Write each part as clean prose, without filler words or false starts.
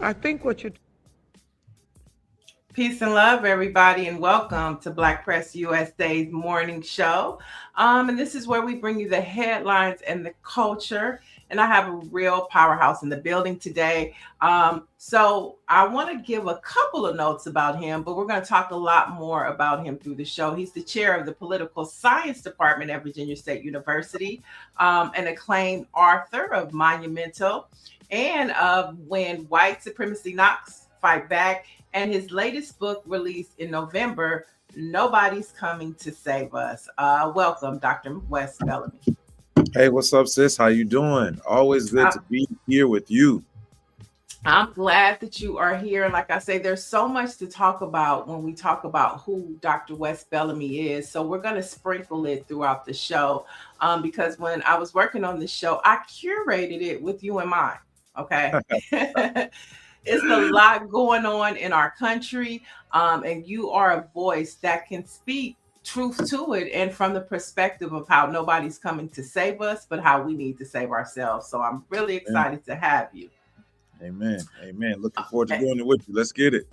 I think what you Peace and love, everybody, and welcome to Black Press USA's morning show. And this is where we bring you the headlines and the culture. And I have a real powerhouse in the building today. So I want to give a couple of notes about him, but we're going to talk a lot more about him through the show. He's the chair of the Political Science Department at Virginia State University, an acclaimed author of Monumental and of When White Supremacy Knocks Fight Back, and his latest book released in November, Nobody's Coming to Save Us. Welcome, Dr. Wes Bellamy. Hey, what's up, sis? How you doing? Always good to be here with you. I'm glad that you are here. And like I say, there's so much to talk about when we talk about who Dr. Wes Bellamy is. So we're going to sprinkle it throughout the show because when I was working on the show, I curated it with you in mind. Okay. It's a lot going on in our country, and you are a voice that can speak truth to it and from the perspective of how nobody's coming to save us, but how we need to save ourselves. So I'm really excited to have you. Amen. Amen. Looking forward to doing it with you. Let's get it.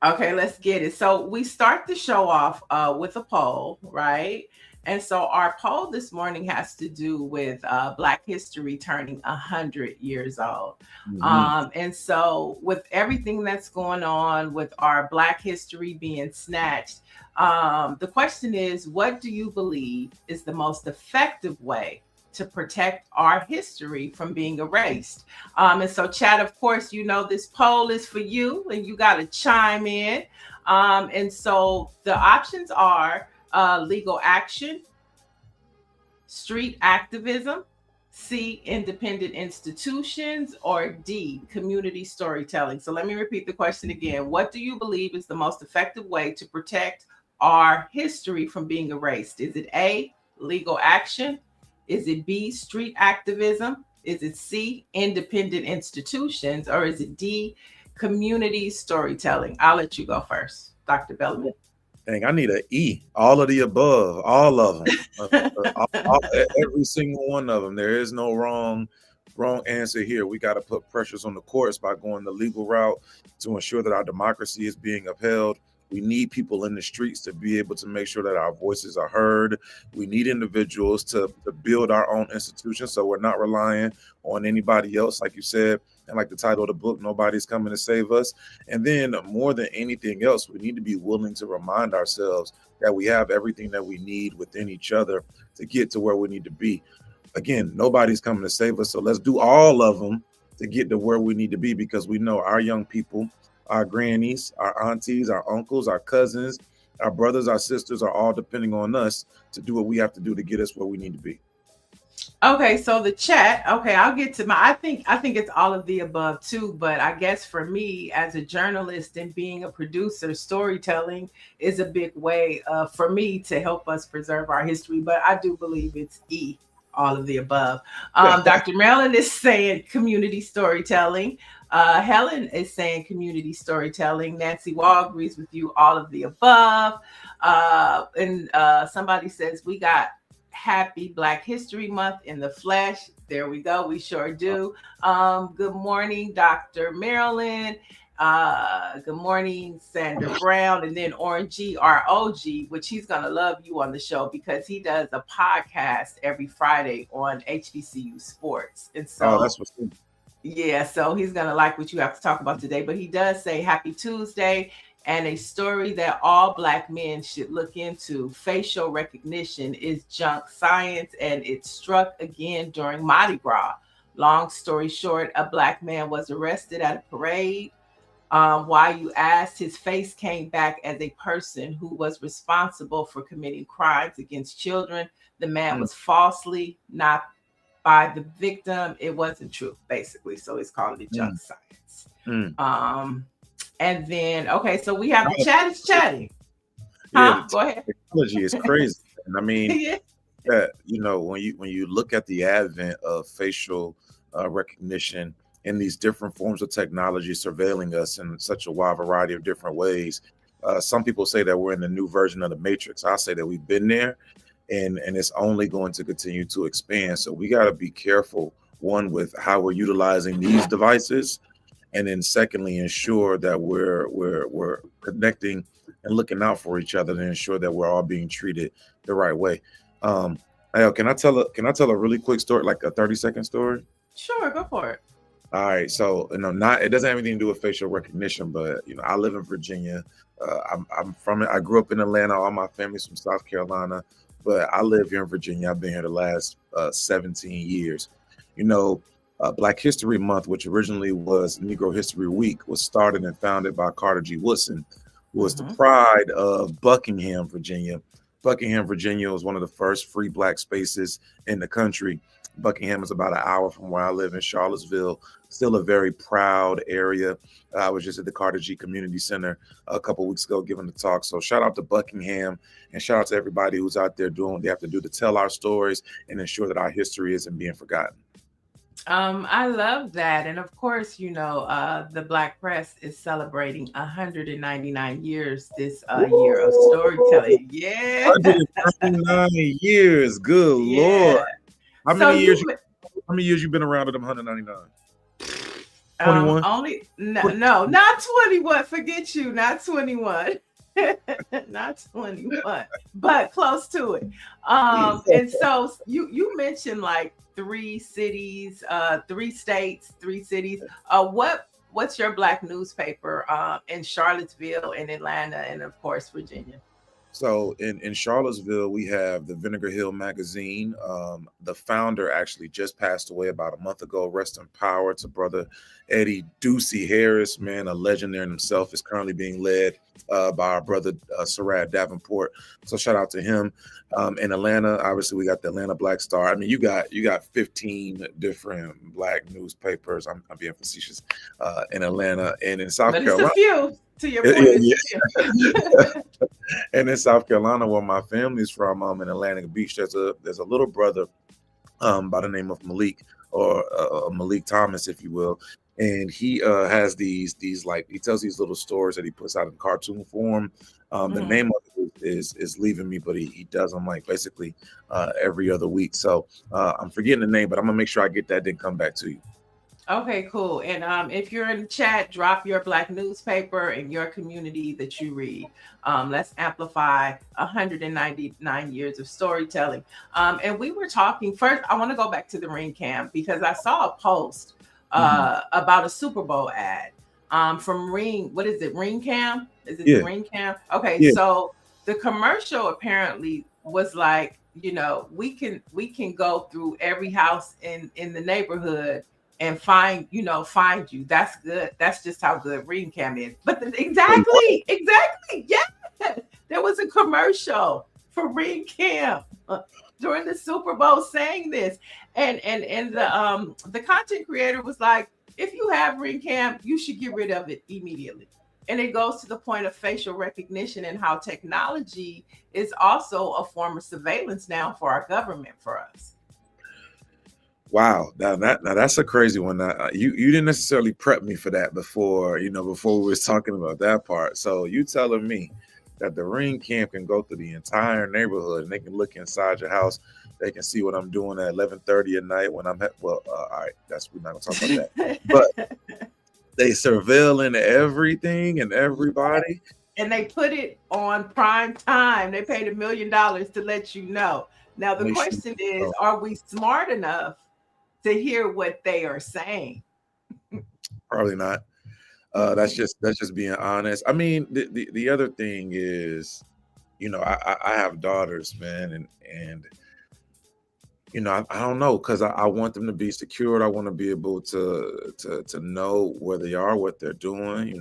Okay, let's get it. So we start the show off with a poll, right? And so our poll this morning has to do with Black history turning 100 years old. And so with everything that's going on with our Black history being snatched, the question is, what do you believe is the most effective way to protect our history from being erased? And so, Chad, of course, you know this poll is for you and you got to chime in. And so the options are legal action, street activism, C, independent institutions, or D, community storytelling. So let me repeat the question again. What do you believe is the most effective way to protect our history from being erased? Is it A, legal action? Is it B, street activism? Is it C, independent institutions? Or is it D, community storytelling? I'll let you go first, Dr. Bellamy. Dang, I need an E. All of the above, all of them, every single one of them. There is no wrong answer here. We got to put pressures on the courts by going the legal route to ensure that our democracy is being upheld. We need people in the streets to be able to make sure that our voices are heard. We need individuals to build our own institutions so we're not relying on anybody else, like you said, and like the title of the book, Nobody's Coming to Save Us. And then more than anything else, we need to be willing to remind ourselves that we have everything that we need within each other to get to where we need to be. Again, nobody's coming to save us. So let's do all of them to get to where we need to be, because we know our young people, our grannies, our aunties, our uncles, our cousins, our brothers, our sisters are all depending on us to do what we have to do to get us where we need to be. Okay, so the chat. Okay, I'll get to my. I think it's all of the above too. But I guess for me, as a journalist and being a producer, storytelling is a big way for me to help us preserve our history. But I do believe it's E, all of the above. Dr. Marilyn is saying community storytelling. Helen is saying community storytelling. Nancy Wall agrees with you, all of the above. And somebody says we got Happy Black History Month in the flesh. There we go. We sure do. Good morning, Dr. Marilyn. Good morning, Sandra Brown. And then Orange G, our OG, which he's going to love you on the show because he does a podcast every Friday on HBCU Sports. And so, that's what's good. Yeah, so he's going to like what you have to talk about today. But he does say Happy Tuesday. And a story that all Black men should look into. Facial recognition is junk science, and it struck again during Mardi Gras. Long story short, a Black man was arrested at a parade. While you asked, his face came back as a person who was responsible for committing crimes against children. The man was falsely not by the victim. It wasn't true, basically. So it's called the junk science. And then, okay, so we have the chat is chatting. Go ahead. Technology is crazy. And I mean, that, you know, when you look at the advent of facial recognition and these different forms of technology surveilling us in such a wide variety of different ways, some people say that we're in the new version of the Matrix. I say that we've been there, and it's only going to continue to expand. So we got to be careful, one, with how we're utilizing these devices, and then secondly, ensure that we're connecting and looking out for each other to ensure that we're all being treated the right way. Um, can I tell a really quick story, like a 30-second story? Sure, go for it. All right, so not it doesn't have anything to do with facial recognition, but I live in Virginia. I'm from it. I grew up in Atlanta. All my family's from South Carolina, but I live here in Virginia. I've been here the last 17 years. You know, Black History Month, which originally was Negro History Week, was started and founded by Carter G. Woodson, who was the pride of Buckingham, Virginia. Buckingham, Virginia was one of the first free Black spaces in the country. Buckingham is about an hour from where I live in Charlottesville. Still a very proud area. I was just at the Carter G Community Center a couple weeks ago giving the talk. So shout out to Buckingham and shout out to everybody who's out there doing what they have to do to tell our stories and ensure that our history isn't being forgotten. I love that. And of course, the Black Press is celebrating 199 years this year of storytelling. Yeah. 199 years. Good Yeah. Lord. How many years you been around at them 199? 21? No, not 21. Forget you, not 21. Not 21, but close to it. And so you mentioned like 3 cities, 3 states, 3 cities. What's your Black newspaper in Charlottesville and Atlanta and of course Virginia? So in Charlottesville, we have the Vinegar Hill magazine. The founder actually just passed away about a month ago. Rest in power to brother Eddie Ducey Harris, man, a legend there in himself, is currently being led by our brother Sarad Davenport. So shout out to him. In Atlanta, obviously we got the Atlanta Black Star. I mean, you got 15 different Black newspapers. I'm being facetious in Atlanta and in South Carolina. It's a few. To your point, and in South Carolina, where my family's from, in Atlantic Beach, there's a little brother by the name of Malik, or Malik Thomas, if you will, and he has these like, he tells these little stories that he puts out in cartoon form. The name of it is leaving me, but he does them like basically every other week. So I'm forgetting the name, but I'm gonna make sure I get that, then come back to you. Okay, cool. And if you're in the chat, drop your Black newspaper in your community that you read. Let's amplify 199 years of storytelling. And we were talking first. I want to go back to the ring cam because I saw a post about a Super Bowl ad from Ring. What is it? Ring Cam? Is it the Ring Cam? Okay, so the commercial apparently was like, we can go through every house in the neighborhood and find you. That's good. That's just how good Ring Cam is. But exactly. Yeah, there was a commercial for Ring Cam during the Super Bowl saying this, and the content creator was like, if you have Ring Cam, you should get rid of it immediately. And it goes to the point of facial recognition and how technology is also a form of surveillance now for our government, for us. Wow, now that's a crazy one. You didn't necessarily prep me for that before we was talking about that part. So you telling me that the Ring Cam can go through the entire neighborhood and they can look inside your house, they can see what I'm doing at 11:30 at night when I'm at. Well, all right, we're not gonna talk about that. But they surveilling everything and everybody, and they put it on prime time. They paid $1 million to let you know. Now the question is, are we smart enough to hear what they are saying? Probably not. That's just being honest. I mean, the other thing is, I have daughters, man, and I don't know, because I want them to be secured. I want to be able to know where they are, what they're doing,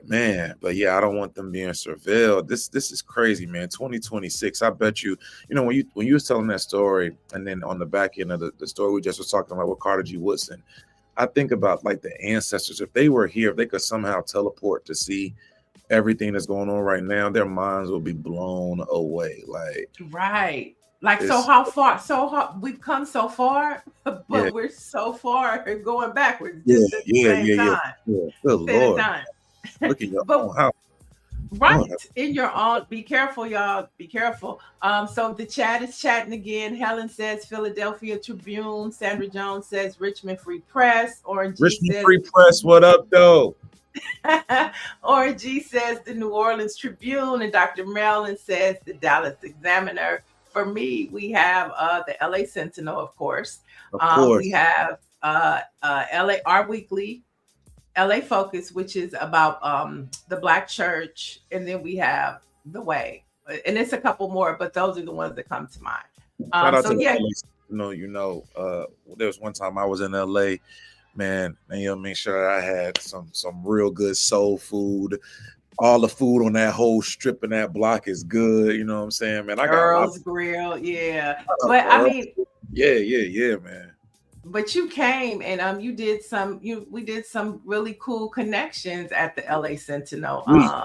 man. But yeah, I don't want them being surveilled. This is crazy, man. 2026. I bet you, when you was telling that story, and then on the back end of the story we just was talking about with Carter G. Woodson, I think about like the ancestors. If they were here, if they could somehow teleport to see everything that's going on right now, their minds will be blown away. Like, right. Like, so how we've come so far, but we're so far going backwards. Just at the same time. Good Lord. Look at your own house. Right, in your own. Be careful, y'all. Be careful. So the chat is chatting again. Helen says Philadelphia Tribune. Sandra Jones says Richmond Free Press. Orange G Richmond says Free Press, what up, though? Orange G says the New Orleans Tribune, and Dr. Maryland says the Dallas Examiner. For me, we have the LA Sentinel, of course. Of course. We have LA Our Weekly, LA Focus, which is about the Black church, and then we have The Way, and it's a couple more, but those are the ones that come to mind. Shout out So to the yeah, there was one time I was in LA, man, and you know what I mean, sure, I had some real good soul food. All the food on that whole strip and that block is good. You know what I'm saying, man? I got Earl's Grill, yeah. of But I Earl. mean, Yeah, man. but you came and we did some really cool connections at the LA Sentinel.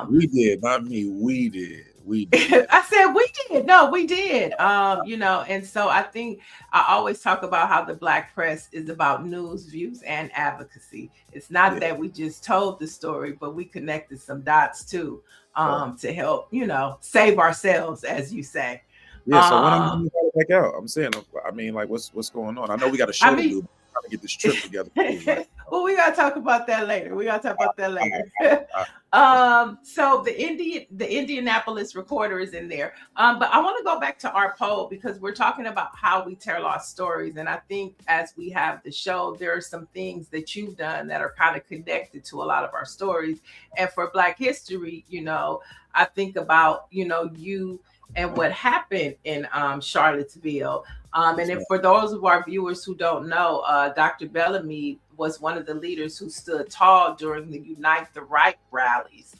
We did, not me. We did. I said we did. No, we did. And so I think I always talk about how the Black press is about news, views, and advocacy. It's not that we just told the story, but we connected some dots too, to help, save ourselves, as you say. Yeah, so when I'm going to back out, I'm saying, I mean, like, what's going on? I know we got a show to do. Trying to get this trip together. Well, we gotta talk about that later. So the Indianapolis Recorder is in there. But I want to go back to our poll because we're talking about how we tell our stories. And I think as we have the show, there are some things that you've done that are kind of connected to a lot of our stories. And for Black history, I think about, you and what happened in Charlottesville. And then for those of our viewers who don't know, Dr. Bellamy was one of the leaders who stood tall during the Unite the Right rallies,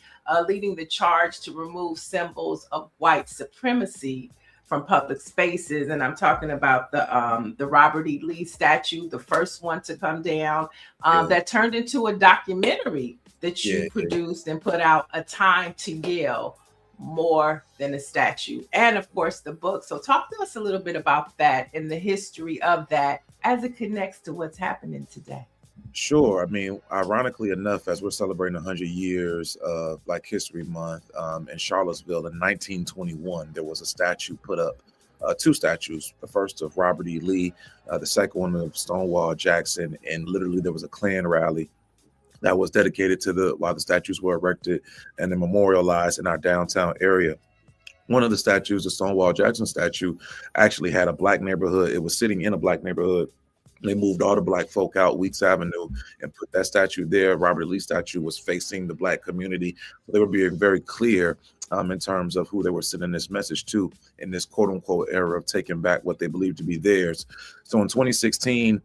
leading the charge to remove symbols of white supremacy from public spaces. And I'm talking about the Robert E. Lee statue, the first one to come down, that turned into a documentary that you produced and put out, A Time to Yell, More Than a Statue, and of course the book. So talk to us a little bit about that and the history of that as it connects to what's happening today. Sure. I mean, ironically enough, as we're celebrating 100 years of Black History Month, in Charlottesville in 1921, there was a statue put up, two statues, the first of Robert E. Lee, the second one of Stonewall Jackson, and literally there was a Klan rally that was dedicated to while the statues were erected and then memorialized in our downtown area. One of the statues, the Stonewall Jackson statue, actually had a Black neighborhood. It was sitting in a Black neighborhood. They moved all the Black folk out Weeks Avenue and put that statue there. Robert Lee statue was facing the Black community. So they were being very clear in terms of who they were sending this message to in this quote unquote era of taking back what they believed to be theirs. So in 2016,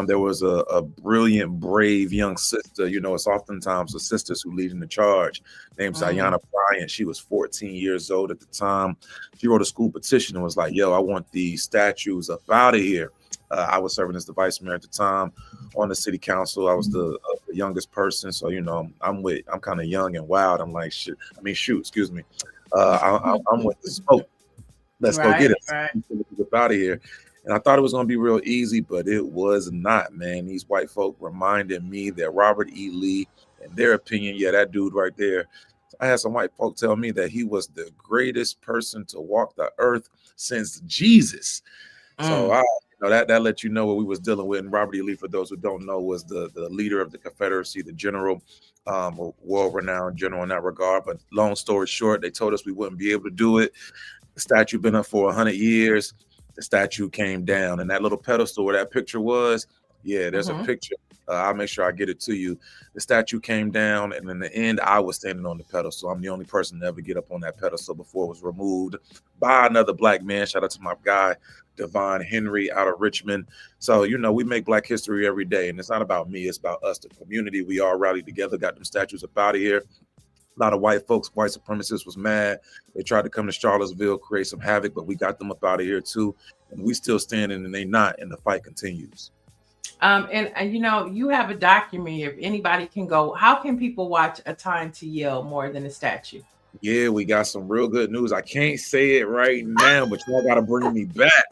there was a brilliant, brave young sister. It's oftentimes the sisters who lead in the charge, named Zayana Bryant. She was 14 years old at the time. She wrote a school petition and was like, yo, I want these statues up out of here. I was serving as the vice mayor at the time on the city council. I was the youngest person. So, I'm kind of young and wild. I'm like, excuse me. I'm with the smoke. Let's go get it. Right. Get out of here. And I thought it was going to be real easy, but it was not, man. These white folk reminded me that Robert E. Lee, in their opinion, that dude right there, I had some white folk tell me that he was the greatest person to walk the earth since Jesus. So that let you know what we was dealing with. And Robert E. Lee, for those who don't know, was the leader of the Confederacy, the general, world-renowned general in that regard. But long story short, they told us we wouldn't be able to do it. The statue been up for 100 years. The statue came down, and that little pedestal where that picture was, there's a picture. I'll make sure I get it to you. The statue came down, and in the end, I was standing on the pedestal. I'm the only person to ever get up on that pedestal before it was removed by another Black man. Shout out to my guy, Devon Henry, out of Richmond. So, we make Black history every day, and it's not about me. It's about us, the community. We all rallied together, got them statues up out of here. A lot of white folks, white supremacists was mad. They tried to come to Charlottesville, create some havoc, but we got them up out of here too. And we still standing and they not, and the fight continues. And you have a documentary. If anybody can go, how can people watch A Time to Yell, More Than a Statue? Yeah, we got some real good news. I can't say it right now, but y'all got to bring me back.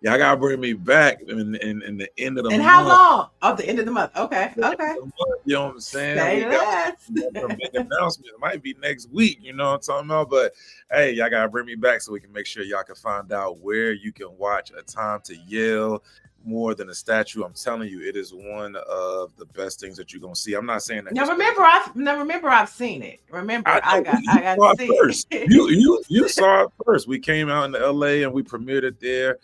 Y'all gotta bring me back in the end of the And how month. long? Oh, the end of the month. Okay. The end Okay. of the month, you know what I'm saying? Say We got less. some big announcements. It might be next week, you know what I'm talking about? But hey, y'all gotta bring me back so we can make sure y'all can find out where you can watch A Time to Yell more than a statue. I'm telling you, it is one of the best things that you're gonna see. I'm not saying that Now just because remember I've seen it. I Remember know I you got to saw it see first. it. You saw it first. We came out in the LA and we premiered it there.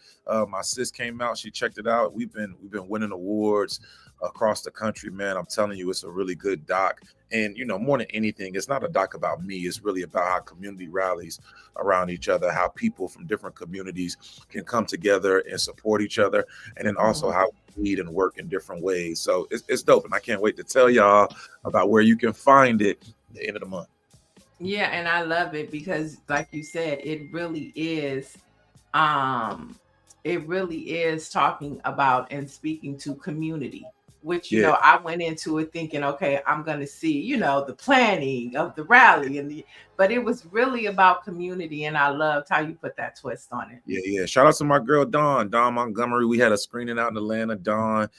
My sis came out, she checked it out. We've been winning awards across the country, man. I'm telling you, it's a really good doc. And you know, more than anything, it's not a doc about me. It's really about how community rallies around each other, how people from different communities can come together and support each other, and then also Mhm. how we lead and work in different ways. So it's dope, and I can't wait to tell y'all about where you can find it at the end of the month. Yeah, and I love it because like you said, um it really is talking about and speaking to community, which Yeah, I went into it thinking, okay, I'm going to see, the planning of the rally but it was really about community, and I loved how you put that twist on it. yeah. Shout out to my girl Dawn Montgomery. We had a screening out in Atlanta. Dawn,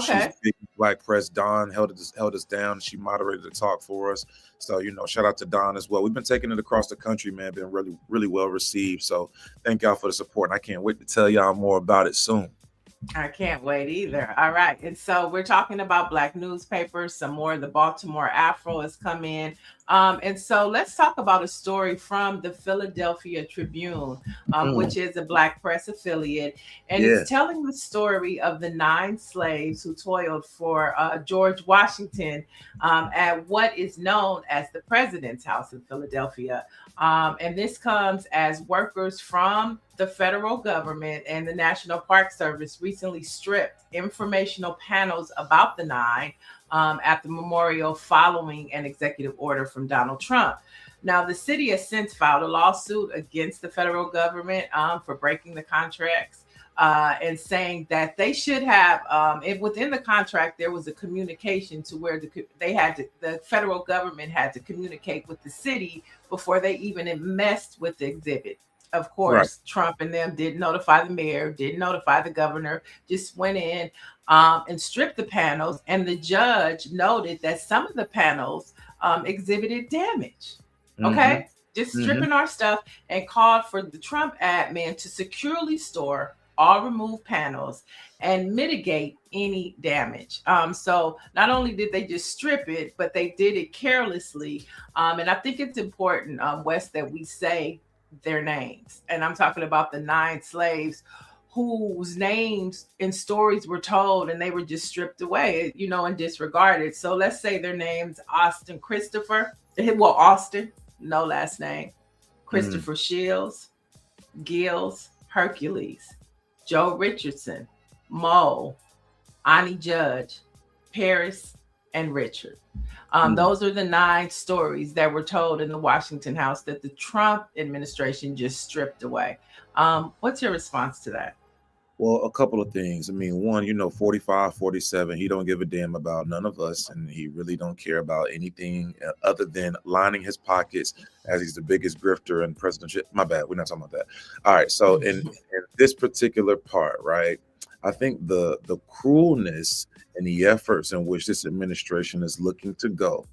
she's Okay. big Black Press. Dawn held us down. She moderated the talk for us. So shout out to Dawn as well. We've been taking it across the country, man. Been really, really well received. So thank y'all for the support, and I can't wait to tell y'all more about it soon. I can't wait either. All right. And so we're talking about Black newspapers. Some more of the Baltimore Afro has come in. And so let's talk about a story from the Philadelphia Tribune, Mm, which is a Black press affiliate. And yeah, it's telling the story of the 9 slaves who toiled for George Washington at what is known as the President's House in Philadelphia. And this comes as workers from the federal government and the National Park Service recently stripped informational panels about the 9 at the memorial following an executive order from Donald Trump. Now, the city has since filed a lawsuit against the federal government for breaking the contracts. And saying that they should have, if within the contract there was a communication to where the federal government had to communicate with the city before they even messed with the exhibit. Of right. course, Trump and them didn't notify the mayor, didn't notify the governor, just went in and stripped the panels. And the judge noted that some of the panels exhibited damage. Mm-hmm. Okay, just Mm-hmm. stripping our stuff, and called for the Trump admin to securely store all removed panels and mitigate any damage. So not only did they just strip it, but they did it carelessly. And I think it's important, Wes, that we say their names. And I'm talking about the 9 slaves whose names and stories were told and they were just stripped away, and disregarded. So let's say their names: Austin Christopher, well, Austin, no last name, Mm. Christopher Shields, Gills, Hercules, Joe Richardson, Mo, Ani Judge, Paris, and Richard. Mm. Those are the 9 stories that were told in the Washington House that the Trump administration just stripped away. What's your response to that? Well, a couple of things. I mean, one, 45, 47, he don't give a damn about none of us, and he really don't care about anything other than lining his pockets as he's the biggest grifter in presidentship. My bad, we're not talking about that. All right, so in this particular part, right, I think the cruelness and the efforts in which this administration is looking to go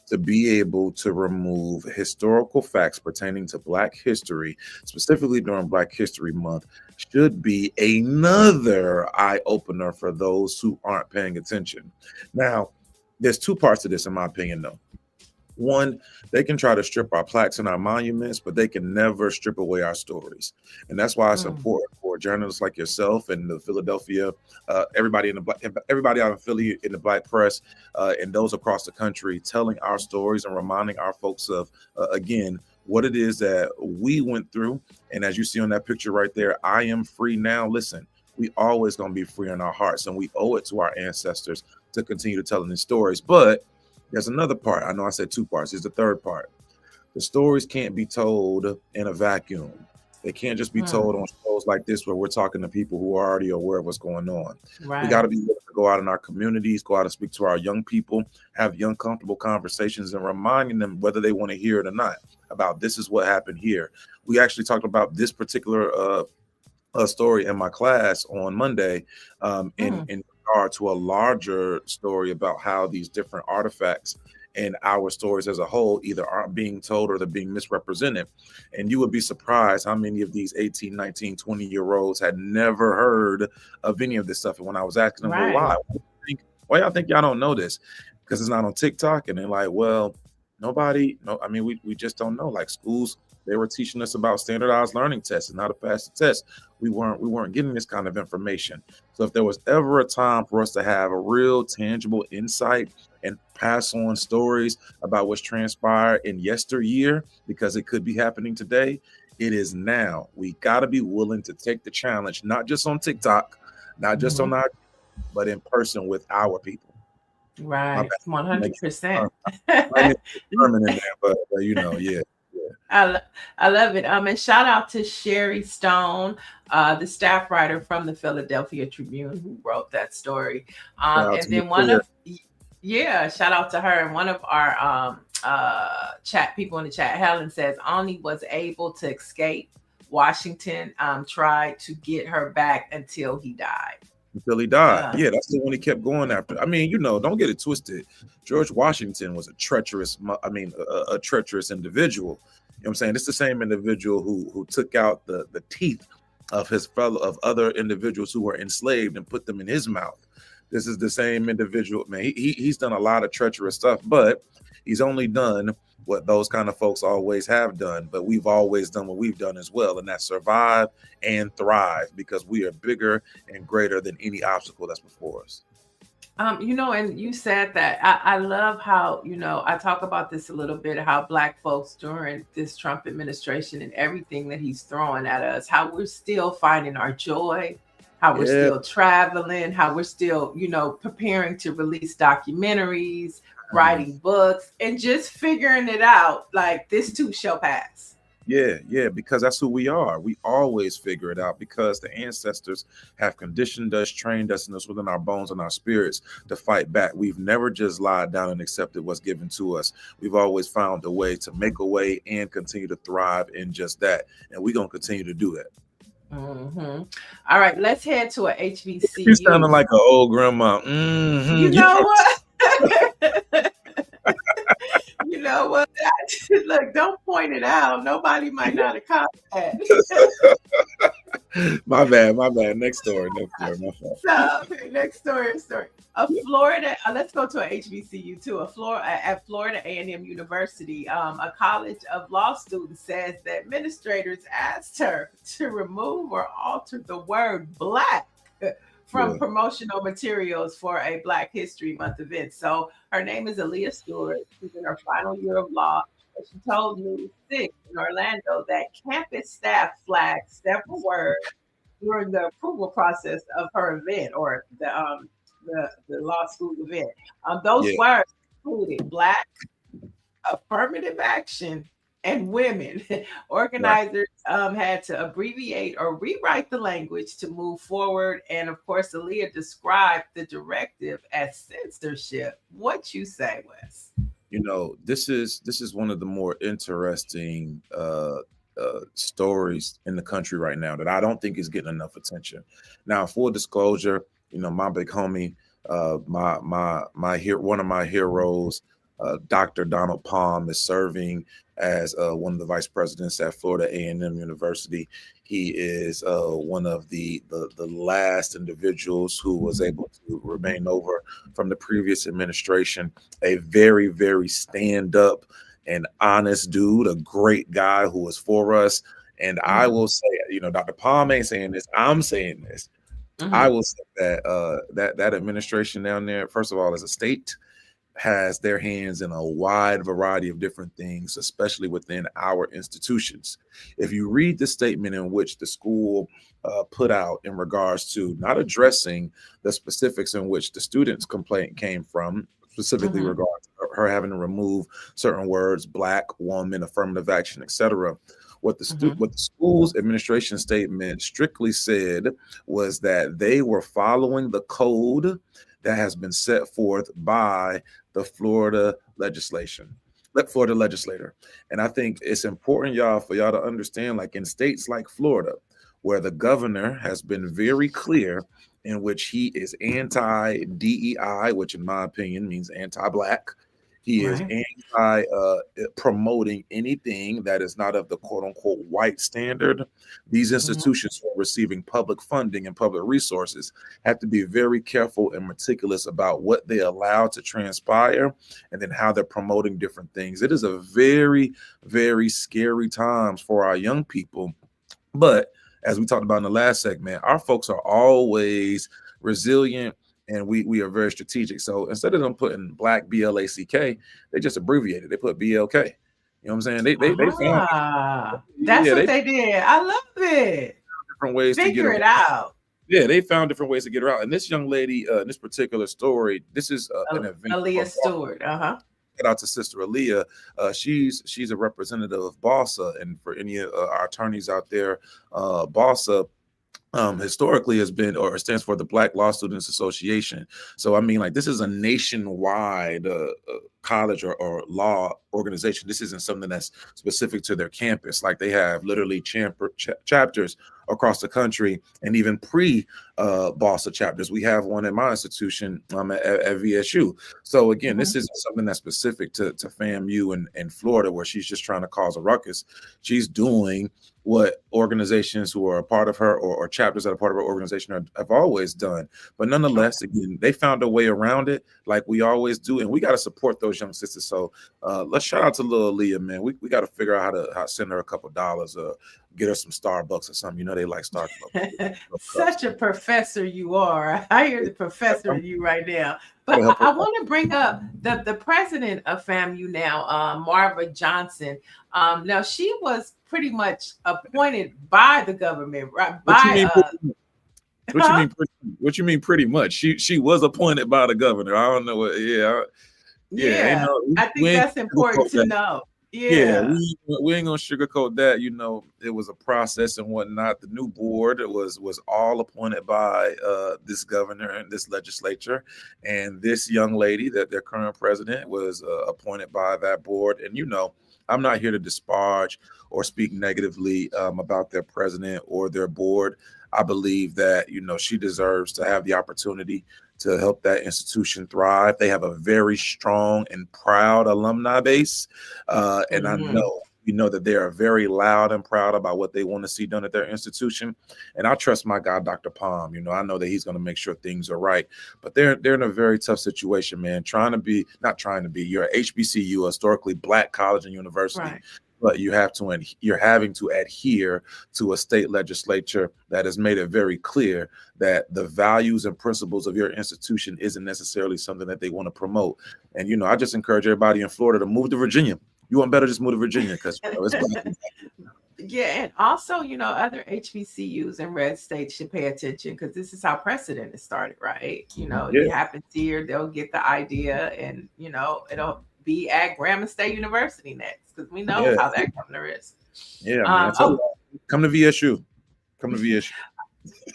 to be able to remove historical facts pertaining to Black history, specifically during Black History Month, should be another eye opener for those who aren't paying attention. Now, there's two parts to this, in my opinion, though. One, they can try to strip our plaques and our monuments, but they can never strip away our stories. And that's why it's Mm, important for journalists like yourself and the Philadelphia, everybody out in Philly in the Black press, and those across the country, telling our stories and reminding our folks of, again, what it is that we went through. And as you see on that picture right there, I am free now. Listen, we always going to be free in our hearts, and we owe it to our ancestors to continue to tell these stories. But there's another part. I know I said two parts. Here's the third part. The stories can't be told in a vacuum. They can't just be mm, told on shows like this where we're talking to people who are already aware of what's going on. We got right. to be willing to go out in our communities, go out and speak to our young people, have young, comfortable conversations, and reminding them, whether they want to hear it or not, about this is what happened here. We actually talked about this particular a story in my class on Monday, Mm, in regard to a larger story about how these different artifacts and our stories as a whole either aren't being told or they're being misrepresented. And you would be surprised how many of these 18, 19, 20-year-olds had never heard of any of this stuff. And when I was asking them, well, right. why y'all think y'all don't know this? Because it's not on TikTok. And they're like, well, nobody, no, I mean, we just don't know. Like schools, they were teaching us about standardized learning tests and how to pass the test. We weren't getting this kind of information. So if there was ever a time for us to have a real tangible insight and pass on stories about what's transpired in yesteryear, because it could be happening today, it is now. We got to be willing to take the challenge, not just on TikTok, not just Mhm. on our, but in person with our people. My Right. bad. I might get, 100%. might get German in there, but yeah, yeah, I, lo- I love it. And shout out to Sherry Stone, the staff writer from the Philadelphia Tribune, who wrote that story. shout out And to you. then yeah, shout out to her. And one of our chat people in the chat, Helen says, Ani was able to escape Washington, tried to get her back until he died. Until he died. Uh, Yeah, that's the one he kept going after. I mean, don't get it twisted. George Washington was a treacherous, a treacherous individual. You know what I'm saying? It's the same individual who took out the teeth of of other individuals who were enslaved and put them in his mouth. This is the same individual, man. He's done a lot of treacherous stuff, but he's only done what those kind of folks always have done. But we've always done what we've done as well, and that's survive and thrive because we are bigger and greater than any obstacle that's before us. and you said that. I love how, I talk about this a little bit, how Black folks during this Trump administration and everything that he's throwing at us, how we're still finding our joy, how we're Yeah. still traveling, how we're still, preparing to release documentaries, writing books, and just figuring it out like this too shall pass. Yeah, because that's who we are. We always figure it out because the ancestors have conditioned us, trained us, and us within our bones and our spirits to fight back. We've never just lied down and accepted what's given to us. We've always found a way to make a way and continue to thrive in just that. And we're going to continue to do that. Hmm. All right, let's head to a You sounding HBCU. like an old grandma. You You know what? You know what? Look, don't point it out. Nobody might not have caught that. my bad, my bad. Next story, my fault. So, okay, next story. A Florida. Let's go to a HBCU too. At Florida A&M University, a college of law students says that administrators asked her to remove or alter the word "black" from Yeah, promotional materials for a Black History Month event. So her name is Aaliyah Stewart. She's in her final year of law. And she told News 6 in Orlando that campus staff flagged several words during the approval process of her event or the law school event. Those yeah, words included Black, affirmative action, and women. right. Organizers had to abbreviate or rewrite the language to move forward. And of course, Aaliyah described the directive as censorship. What you say, Wes? This is one of the more interesting stories in the country right now that I don't think is getting enough attention. Now, full disclosure, my big homie, one of my heroes, Dr. Donald Palm, is serving as one of the vice presidents at Florida A&M University. He is one of the last individuals who was able to remain over from the previous administration. A very, very stand up and honest dude, a great guy who was for us. And I Mm-hmm. will say, Dr. Palm ain't saying this. I'm saying this. I Mm-hmm. will say that that administration down there, first of all, as a state, has their hands in a wide variety of different things, especially within our institutions. If you read the statement in which the school put out in regards to not addressing the specifics in which the students' complaint came from, specifically Mm-hmm. regarding her having to remove certain words, black, woman, affirmative action, etc. Mm-hmm. What the school's administration statement strictly said was that they were following the code that has been set forth by the Florida legislator. And I think it's important, y'all, for y'all to understand, like in states like Florida, where the governor has been very clear in which he is anti-DEI, which in my opinion means anti-black. He is Right. anti promoting anything that is not of the quote unquote white standard. These Mhm. institutions who are receiving public funding and public resources have to be very careful and meticulous about what they allow to transpire and then how they're promoting different things. It is a very, very scary times for our young people. But as we talked about in the last segment, our folks are always resilient and we are very strategic. So instead of them putting black BLACK, they just abbreviated. They put BLK. You know what I'm saying? They found That's yeah, what they they did. I love it. different ways to get Figure around. it out. Yeah, they found different ways to get around. And this young lady, in this particular story, this is an event Aaliyah for Stewart. Uh-huh. shout out to Sister Aaliyah. She's a representative of BOSA, and for any our attorneys out there, BOSA historically has been or stands for the Black Law Students Association. So I mean, like this is a nationwide college or law organization. This isn't something that's specific to their campus. Like they have literally chapters across the country, and even pre BOSA chapters. We have one at my institution at VSU. So again, Mhm. this isn't something that's specific to FAMU and Florida, where she's just trying to cause a ruckus. She's doing what organizations who are a part of her or chapters that are part of her organization have always done. But nonetheless, again, they found a way around it like we always do. And we got to support those young sisters. So let's shout out to little Leah, man. We got to figure out how to send her a couple dollars, get her some Starbucks or something. You know, they like Starbucks. Such a professor you are. I hear the professor in you right now. Gotta But help her I want to bring up the president of FAMU now, Marva Johnson. Now she was pretty much appointed by the government, right? What you By mean? What you huh? mean? What you mean? Pretty much. She was appointed by the governor. I don't know what. Yeah, yeah. Ain't Yeah, no. I We think ain't that's gonna important sugarcoat to that. know. Yeah, Yeah. we ain't gonna sugarcoat that. You know, it was a process and whatnot. The new board was all appointed by this governor and this legislature, and this young lady that their current president was appointed by that board. And you know, I'm not here to disparage or speak negatively about their president or their board. I believe that you know she deserves to have the opportunity to help that institution thrive. They have a very strong and proud alumni base, and I Mhm. know you know that they are very loud and proud about what they want to see done at their institution. And I trust my guy, Dr. Palm. You know, I know that he's going to make sure things are right. But they're in a very tough situation, man. Not trying to be. You're at HBCU, historically Black college and university, Right. but you're having to adhere to a state legislature that has made it very clear that the values and principles of your institution isn't necessarily something that they want to promote. And you know, I just encourage everybody in Florida to move to Virginia. You want better, just move to Virginia because you know, it's black. Yeah, and also, other HBCUs and red states should pay attention because this is how precedent is started, right? Yeah, It happens here, they'll get the idea, and it'll be at Grambling State University next because we know yeah, how that governor is. yeah, man. Tell Oh, you, come to VSU. Come to VSU.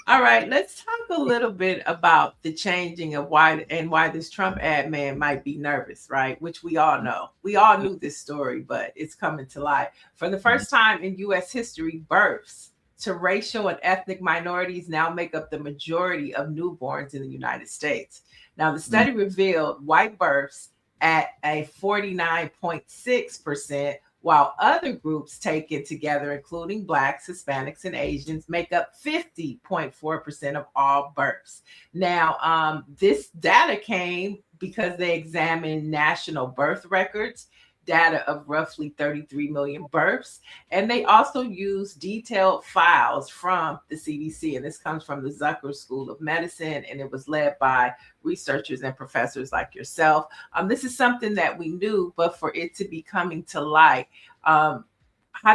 all right, let's talk a little bit about the changing of why this Trump ad man might be nervous, right? Which we all know. We all knew this story, but it's coming to light. For the first time in US history, births to racial and ethnic minorities now make up the majority of newborns in the United States. Now, the study revealed white births at a 49.6%, while other groups taken together, including Blacks, Hispanics, and Asians, make up 50.4% of all births. Now, this data came because they examined national birth records, data of roughly 33 million births, and they also used detailed files from the CDC. And this comes from the Zucker School of Medicine, and it was led by researchers and professors like yourself. This is something that we knew, but for it to be coming to light, how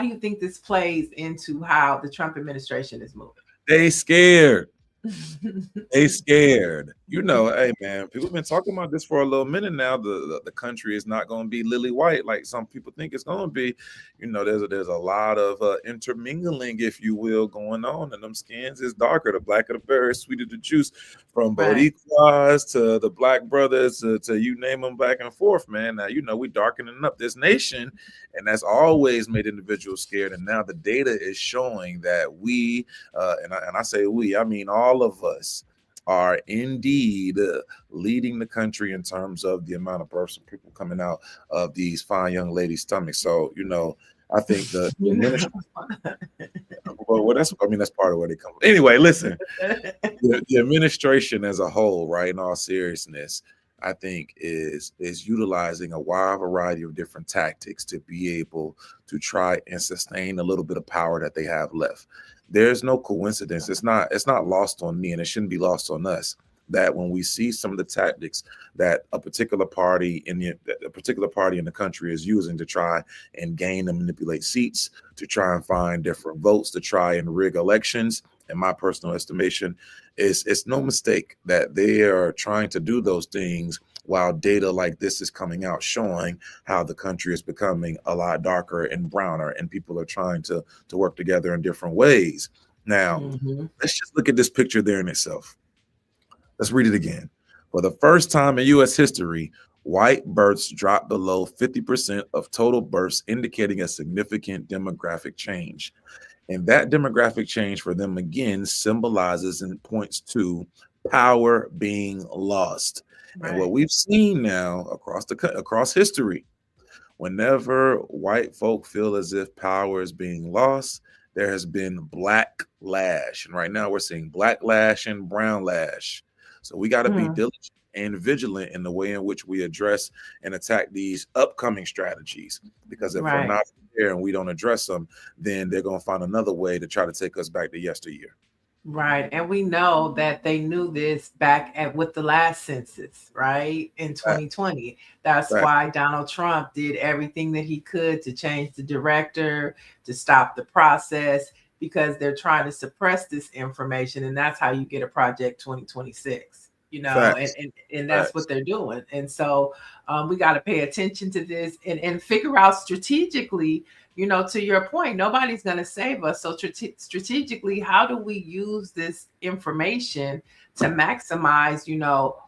do you think this plays into how the Trump administration is moving? They scared. They scared. Hey man, people have been talking about this for a little minute now. The country is not going to be lily white like some people think it's going to be. There's a lot of intermingling, if you will, going on, and them skins is darker. The blacker the berry, sweeter the juice. From Right. Boricuas to the Black brothers to you name them, back and forth, man. Now we darkening up this nation, and that's always made individuals scared. And now the data is showing that we, and I say we, I mean all of us, are indeed leading the country in terms of the amount of births and people coming out of these fine young ladies' stomachs. So, I think the administration, well, that's part of where they come from. Anyway, listen, the administration as a whole, right, in all seriousness, I think is utilizing a wide variety of different tactics to be able to try and sustain a little bit of power that they have left. There's no coincidence. It's not lost on me, and it shouldn't be lost on us, that when we see some of the tactics that a particular party in the country is using to try and gain and manipulate seats, to try and find different votes, to try and rig elections, in my personal estimation, it's no mistake that they are trying to do those things while data like this is coming out showing how the country is becoming a lot darker and browner, and people are trying to work together in different ways. Now, let's just look at this picture there in itself. Let's read it again. For the first time in U.S. history, white births dropped below 50% of total births, indicating a significant demographic change. And that demographic change for them, again, symbolizes and points to power being lost. Right. And what we've seen now across history, whenever white folk feel as if power is being lost, there has been black lash. And right now we're seeing black lash and brown lash. So we got to be diligent and vigilant in the way in which we address and attack these upcoming strategies. Because if we're not there and we don't address them, then they're going to find another way to try to take us back to yesteryear. Right. And we know that they knew this back with the last census, right? In 2020. That's why Donald Trump did everything that he could to change the director, to stop the process, because they're trying to suppress this information. And that's how you get a Project 2026, and that's what they're doing. And so we got to pay attention to this and figure out strategically, to your point, nobody's going to save us. So strategically, how do we use this information to maximize,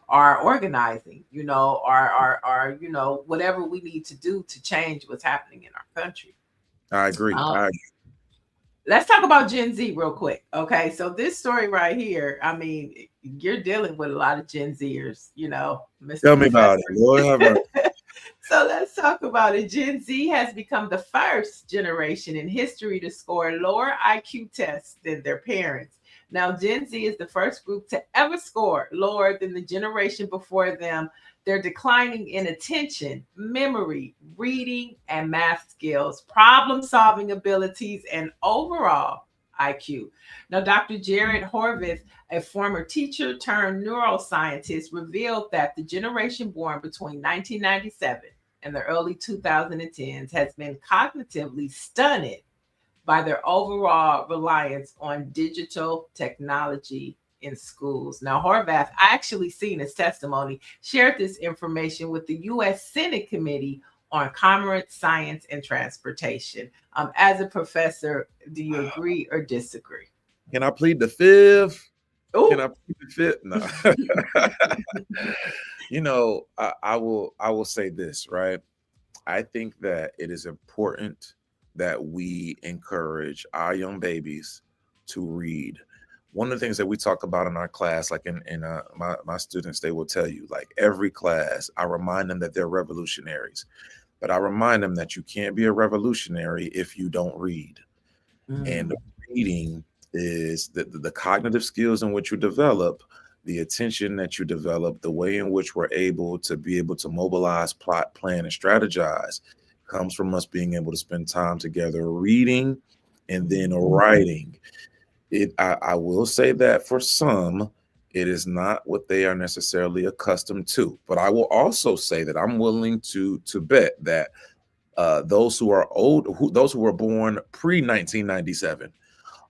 our organizing, our whatever we need to do to change what's happening in our country? I agree. Let's talk about Gen Z real quick. Okay. So this story right here, I mean, you're dealing with a lot of Gen Zers, Mr. Tell me about it. Lord, so let's talk about it. Gen Z has become the first generation in history to score lower IQ tests than their parents. Now, Gen Z is the first group to ever score lower than the generation before them. They're declining in attention, memory, reading, and math skills, problem-solving abilities, and overall IQ. Now, Dr. Jared Horvath, a former teacher turned neuroscientist, revealed that the generation born between 1997 and the early 2010s has been cognitively stunned by their overall reliance on digital technology in schools. Now, Horvath, I actually seen his testimony, shared this information with the U.S. Senate Committee on Commerce, Science, and Transportation. As a professor, do you agree or disagree? Can I plead the fifth? Ooh. Can I plead the fifth? No. I will say this, right? I think that it is important that we encourage our young babies to read. One of the things that we talk about in our class, like in my students, they will tell you, like every class, I remind them that they're revolutionaries. But I remind them that you can't be a revolutionary if you don't read. And reading is the cognitive skills in which you develop, the attention that you develop, the way in which we're able to mobilize, plot, plan, and strategize comes from us being able to spend time together reading and then writing. I will say that for some, it is not what they are necessarily accustomed to. But I will also say that I'm willing to bet that those who are old, those who were born pre-1997,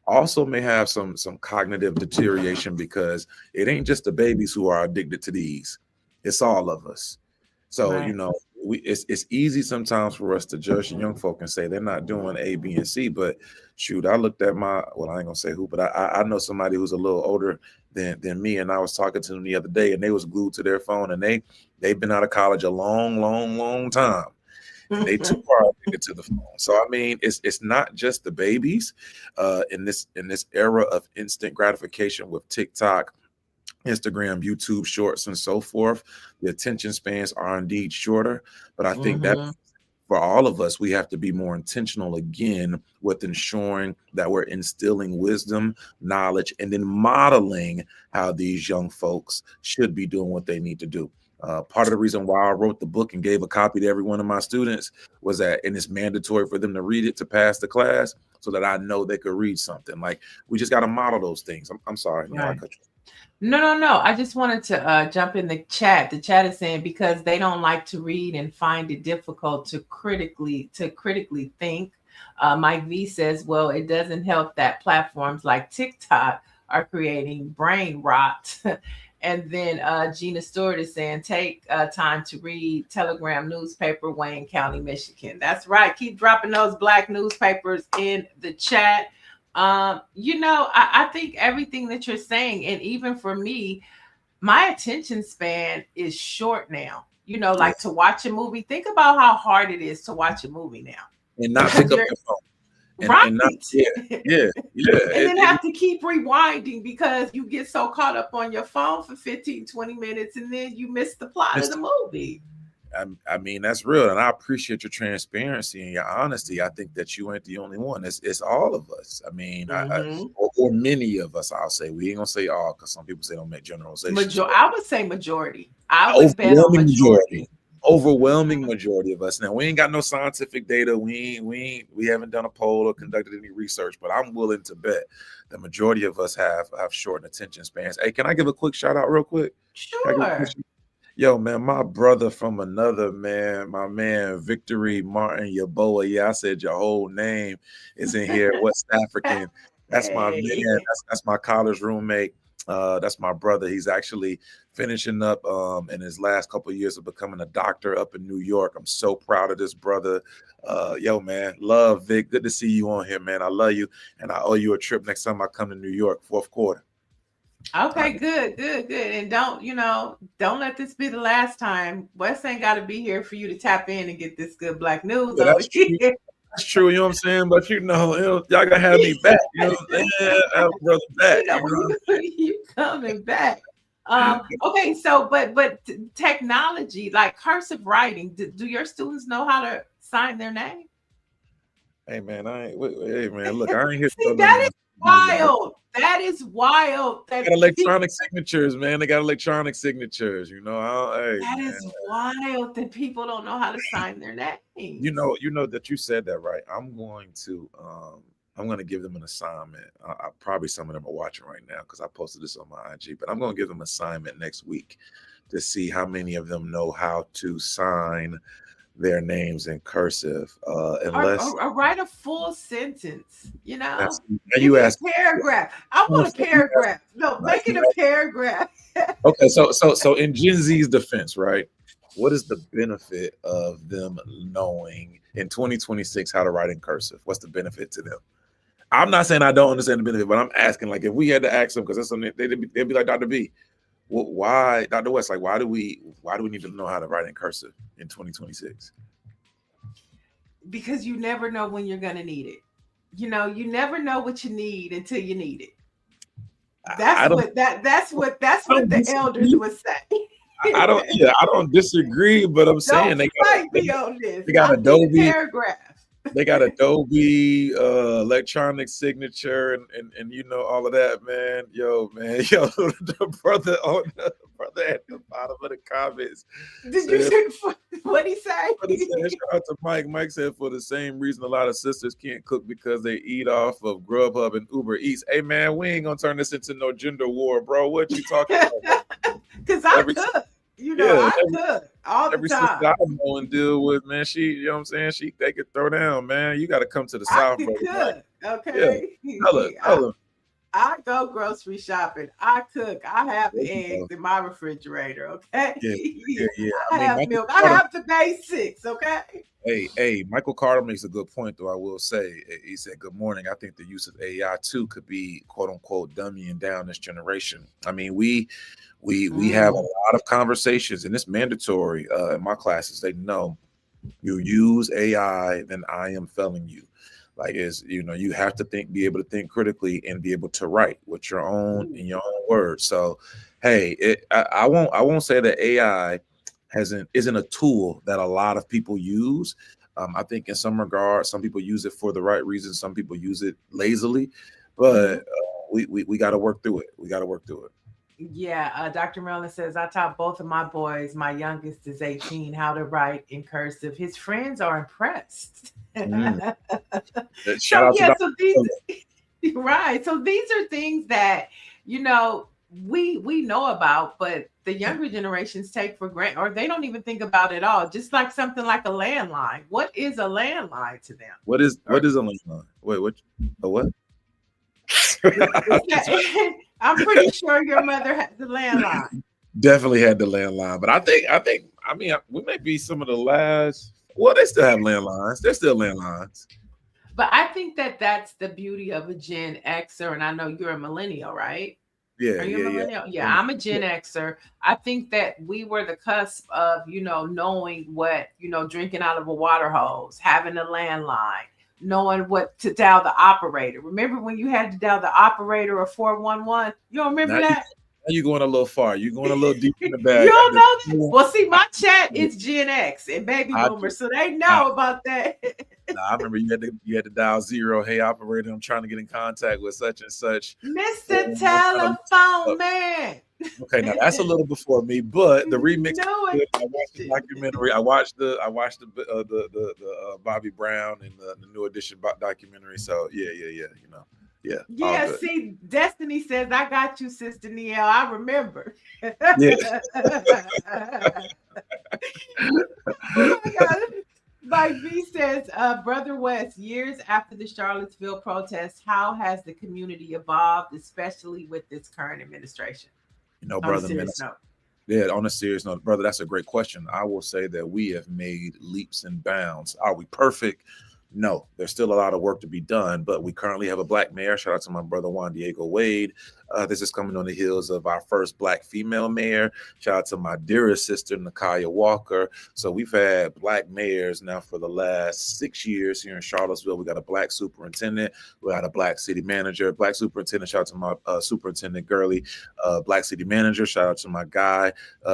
also may have some cognitive deterioration, because it ain't just the babies who are addicted to these. It's all of us. So, Right. it's easy sometimes for us to judge the young folk and say they're not doing A, B, and C. But shoot, I looked at well, I ain't gonna say who, but I know somebody who's a little older than me, and I was talking to them the other day, and they was glued to their phone, and they've been out of college a long, long, long time, and they too are addicted to the phone. So I mean, it's not just the babies. In this era of instant gratification with TikTok, Instagram, YouTube Shorts, and so forth, the attention spans are indeed shorter. But I think that Mm-hmm. for all of us, we have to be more intentional again with ensuring that we're instilling wisdom, knowledge, and then modeling how these young folks should be doing what they need to do. Part of the reason why I wrote the book and gave a copy to every one of my students was that, and it's mandatory for them to read it to pass the class, so that I know they could read something. Like, we just got to model those things. I'm sorry, I Right. cut you. No. I just wanted to jump in the chat. The chat is saying because they don't like to read and find it difficult to critically think. Mike V says, well, it doesn't help that platforms like TikTok are creating brain rot. And then Gina Stewart is saying, take time to read Telegram newspaper, Wayne County, Michigan. That's right. Keep dropping those Black newspapers in the chat. I think everything that you're saying, and even for me, my attention span is short now. Like to watch a movie. Think about how hard it is to watch a movie now. And not Because pick up you're your phone. right. And not, yeah. And then have to keep rewinding because you get so caught up on your phone for 15, 20 minutes and then you miss the plot of the movie. I mean, that's real, and I appreciate your transparency and your honesty. I think that you ain't the only one. It's all of us. I mean, or many of us. I'll say, we ain't gonna say all, because some people say don't make generalizations. I would say majority. I would bet on majority. Overwhelming majority of us. Now, we ain't got no scientific data. We haven't done a poll or conducted any research, but I'm willing to bet the majority of us have shortened attention spans. Hey, can I give a quick shout out real quick? Sure. Yo, man, my brother from another, man, my man, Victory Martin Yaboa. Yeah, I said your whole name is in here. West African. That's my man. That's my college roommate. That's my brother. He's actually finishing up in his last couple of years of becoming a doctor up in New York. I'm so proud of this brother. Yo, man, love, Vic. Good to see you on here, man. I love you, and I owe you a trip next time I come to New York, fourth quarter. Okay, good. And don't let this be the last time. Wes ain't got to be here for you to tap in and get this good Black news over here. That's true, you know what I'm saying? But y'all gotta have me back. You know what I'm saying? I have brother back. You coming back. Okay, so but technology, like cursive writing, do your students know how to sign their name? Hey man, hey man, look, I ain't here. See, that is wild. That is wild. They got electronic signatures, man. They got electronic signatures. That is wild that people don't know how to sign their name. You know that you said that, right? I'm going to give them an assignment. Probably some of them are watching right now because I posted this on my IG. But I'm going to give them an assignment next week to see how many of them know how to sign their names in cursive, unless or write a full sentence. You ask a paragraph. I want a paragraph. No, make it a paragraph. Okay, so in Gen Z's defense, right? What is the benefit of them knowing in 2026 how to write in cursive? What's the benefit to them? I'm not saying I don't understand the benefit, but I'm asking, like, if we had to ask them, because that's something they'd be like, Dr. B, why, Dr. West, like, why do we need to know how to write in cursive in 2026? Because you never know when you're going to need it. You never know what you need until you need it. That's what the elders would say. I don't disagree, but I'm saying they got Adobe paragraph. They got Adobe electronic signature and all of that, man. Yo, the brother at the bottom of the comments. Did you see what he said? Shout out to Mike. Mike said, for the same reason a lot of sisters can't cook because they eat off of Grubhub and Uber Eats. Hey man, we ain't gonna turn this into no gender war, bro. What you talking about? Because I cook. Yeah, I cook all the every sister time. I know and deal with, man, you know what I'm saying? They could throw down, man. You got to come to the I South, could brother. Like, cook, yeah, okay? tell her. I go grocery shopping. I cook. I have There you eggs go. in my refrigerator, okay? Yeah, yeah. I I mean, have Michael milk. I Carter. have the basics, okay? Michael Carter makes a good point, though. I will say, he said, "Good morning." I think the use of AI too could be "quote unquote" dummying down this generation. I mean, we have a Mm. lot of conversations, and it's mandatory in my classes. They know you use AI, then I am failing you. Like, is you have to be able to think critically and be able to write with your own Ooh. in your own words. So, hey, I won't say that AI isn't a tool that a lot of people use. I think in some regards, some people use it for the right reasons. Some people use it lazily, but Mhm. we got to work through it. We got to work through it. Yeah, Dr. Merlin says, I taught both of my boys, my youngest is 18, how to write in cursive. His friends are impressed. Mm. Shout So, out to yeah, Dr. so right. So these are things that, you know, we know about, but the younger generations take for granted, or they don't even think about it all. Just like something like a landline. What is a landline to them? Or What is a landline? Wait, what? A what? is that, I'm pretty sure your mother has a landline. Definitely had the landline, but I mean we might be some of the last. Well, they still have landlines. They're still landlines. But I think that that's the beauty of a Gen Xer, and I know you're a millennial, right? Yeah, Are you a yeah, yeah. millennial? Yeah, And I'm a Gen Xer. I think that we were the cusp of, knowing what, drinking out of a water hose, having a landline, knowing what to dial the operator. Remember when you had to dial the operator of 411? You don't now remember you that? now you're going a little far. You're going a little deep in the You bag. don't know that? I, Well, see, I, my chat is Gen X and baby I boomers, do. so they I, know about that. nah, I remember you had to dial zero. Hey, operator, I'm trying to get in contact with such and such. Mr. I'm trying to Telephone Man. Okay, now that's a little before me, but the remix is No, good. I watched the documentary. I watched the Bobby Brown and the New Edition documentary. So yeah. Yeah, all yeah, good. see, Destiny says, I got you, Sister Niel. I remember. Yeah, Oh my God. Mike V says, Brother West, years after the Charlottesville protests, how has the community evolved, especially with this current administration? On a brother, man. serious note. Yeah, on a serious note, brother, that's a great question. I will say that we have made leaps and bounds. Are we perfect? No, there's still a lot of work to be done, but we currently have a black mayor. Shout out to my brother Juan Diego Wade. This is coming on the heels of our first black female mayor. Shout out to my dearest sister, Nakaya Walker. So we've had black mayors now for the last 6 years here in Charlottesville. We got a black superintendent. We got a black city manager. Black superintendent, shout out to my superintendent Gurley. Black city manager, shout out to my guy,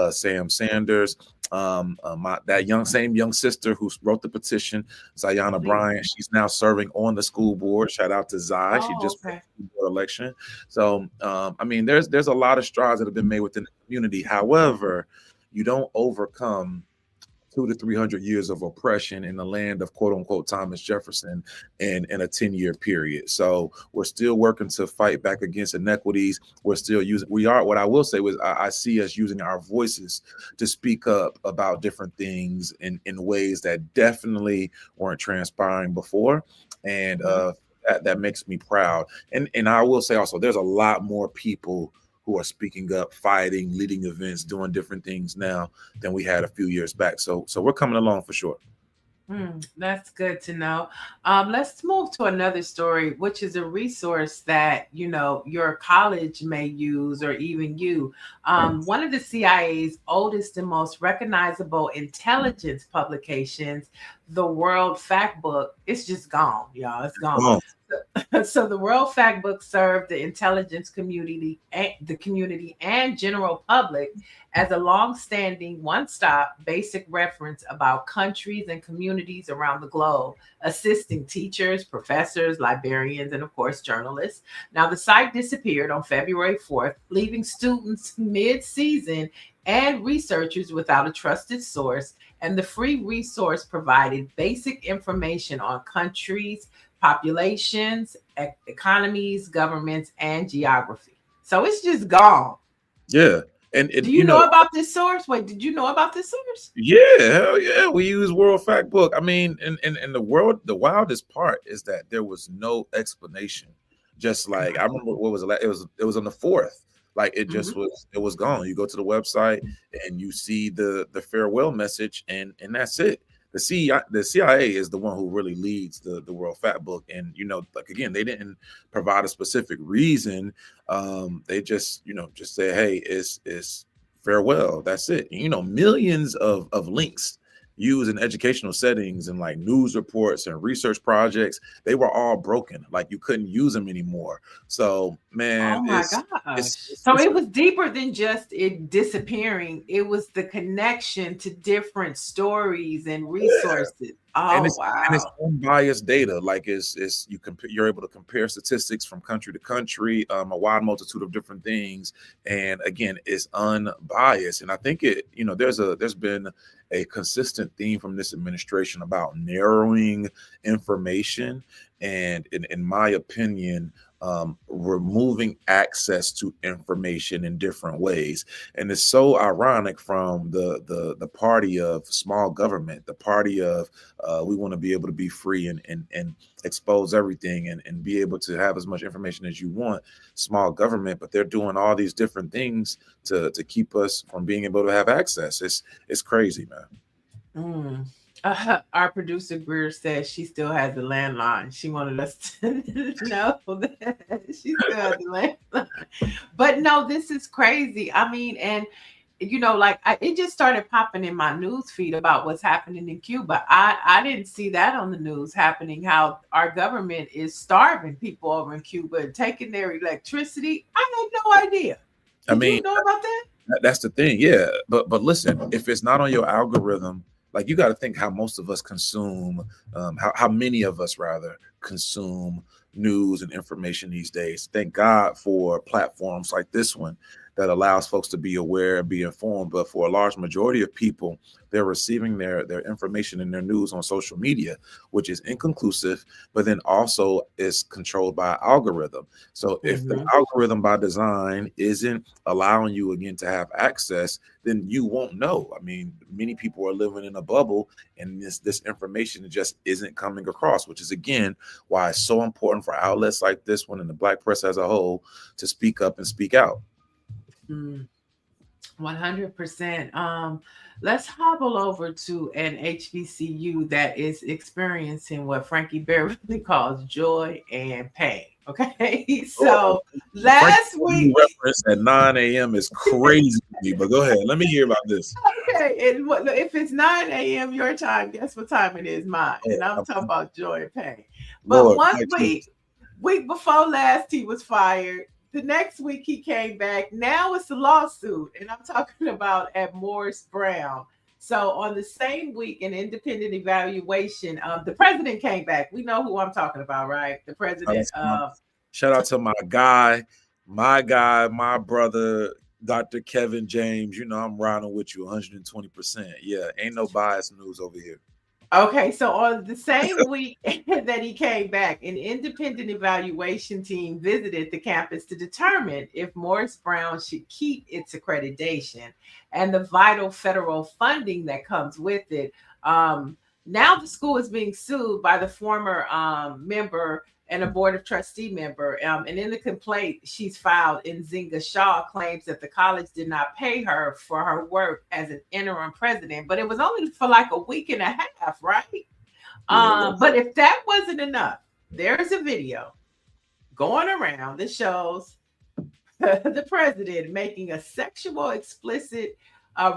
Sam Sanders. That same young sister who wrote the petition, Zayana Please. Bryant. She's now serving on the school board. Shout out to Zai. She Oh, just won okay. the school board election. So I mean, there's a lot of strides that have been made within the community. However, you don't overcome 200 to 300 years of oppression in the land of quote unquote Thomas Jefferson in a 10-year period. So we're still working to fight back against inequities. What I will say was I see us using our voices to speak up about different things in ways that definitely weren't transpiring before. And Mhm. that makes me proud. And I will say also, there's a lot more people who are speaking up, fighting, leading events, doing different things now than we had a few years back. So we're coming along for sure. That's good to know. Let's move to another story, which is a resource that your college may use, or even you. One of the CIA's oldest and most recognizable intelligence publications, the World Factbook, it's just gone, y'all. It's Come gone. on. So the World Factbook served the intelligence community and general public as a long-standing one-stop basic reference about countries and communities around the globe, assisting teachers, professors, librarians, and of course journalists. Now the site disappeared on February 4th, leaving students mid-season and researchers without a trusted source, and the free resource provided basic information on countries, populations, economies, governments, and geography. So it's just gone. Yeah. And Do you know about this source? Wait, did you know about this source? Yeah, hell yeah. We use World Fact Book. I mean, in the world, the wildest part is that there was no explanation. Just like I remember what was it? It was on the 4th. Like it just was gone. You go to the website and you see the farewell message, and that's it. The CIA is the one who really leads the World Fact Book, and like again, they didn't provide a specific reason. They just just say, hey, it's farewell. That's it. Millions of links used in educational settings and like news reports and research projects, they were all broken. Like you couldn't use them anymore. So man, Oh my gosh. So it was deeper than just it disappearing. It was the connection to different stories and resources. Yeah. Oh, wow. And it's unbiased data. Like you're able to compare statistics from country to country, a wide multitude of different things. And again, it's unbiased. And I think there's been a consistent theme from this administration about narrowing information. And in my opinion, removing access to information in different ways. And it's so ironic from the party of small government, the party of we want to be able to be free and expose everything and be able to have as much information as you want, small government, but they're doing all these different things to keep us from being able to have access. It's crazy, man. Our producer Greer says she still has the landline. She wanted us to know that she still has the landline. But no, this is crazy. I mean, and it just started popping in my news feed about what's happening in Cuba. I didn't see that on the news happening, how our government is starving people over in Cuba and taking their electricity. I had no idea. Did you know about that? That's the thing. Yeah. But listen, if it's not on your algorithm, like you got to think how most of us consume, how many of us rather consume news and information these days. Thank God for platforms like this one that allows folks to be aware and be informed. But for a large majority of people, they're receiving their information and their news on social media, which is inconclusive, but then also is controlled by algorithm. So if the algorithm by design isn't allowing you again to have access, then you won't know. I mean, many people are living in a bubble, and this information just isn't coming across, which is again why it's so important for outlets like this one and the Black press as a whole to speak up and speak out. 100%. Let's hobble over to an HBCU that is experiencing what Frankie Beverly calls joy and pain. Okay, so last week reference at 9 a.m. is crazy, but go ahead. Let me hear about this. Okay, and if it's 9 a.m. your time, guess what time it is mine? And I'm talking about joy and pain. But Lord, one week before last, he was fired. The next week he came back. Now it's a lawsuit, and I'm talking about at Morris Brown. So on the same week, an independent evaluation, the president came back. We know who I'm talking about, right? The president. Shout out to my guy, my brother, Dr. Kevin James. I'm riding with you 120%. Yeah, ain't no bias news over here. Okay, so on the same week that he came back, an independent evaluation team visited the campus to determine if Morris Brown should keep its accreditation and the vital federal funding that comes with it. Now the school is being sued by the former member and a board of trustee member. And in the complaint she's filed, Nzinga Shaw claims that the college did not pay her for her work as an interim president, but it was only for like a week and a half, right? But if that wasn't enough, there's a video going around that shows the president making a sexual explicit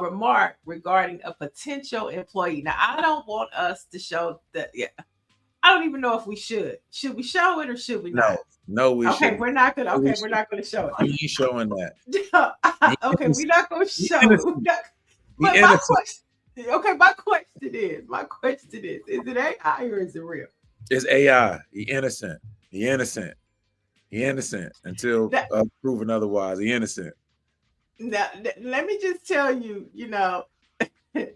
remark regarding a potential employee. Now, I don't want us to show that. Yeah. I don't even know if we should. Should we show it or should we not? No, we should. Okay, we're not gonna. Okay, we're not gonna show it. We ain't showing that. Okay, we're not gonna show it. But my question is, is it AI or is it real? It's AI. He innocent until proven otherwise. He innocent. Now, let me just tell you, the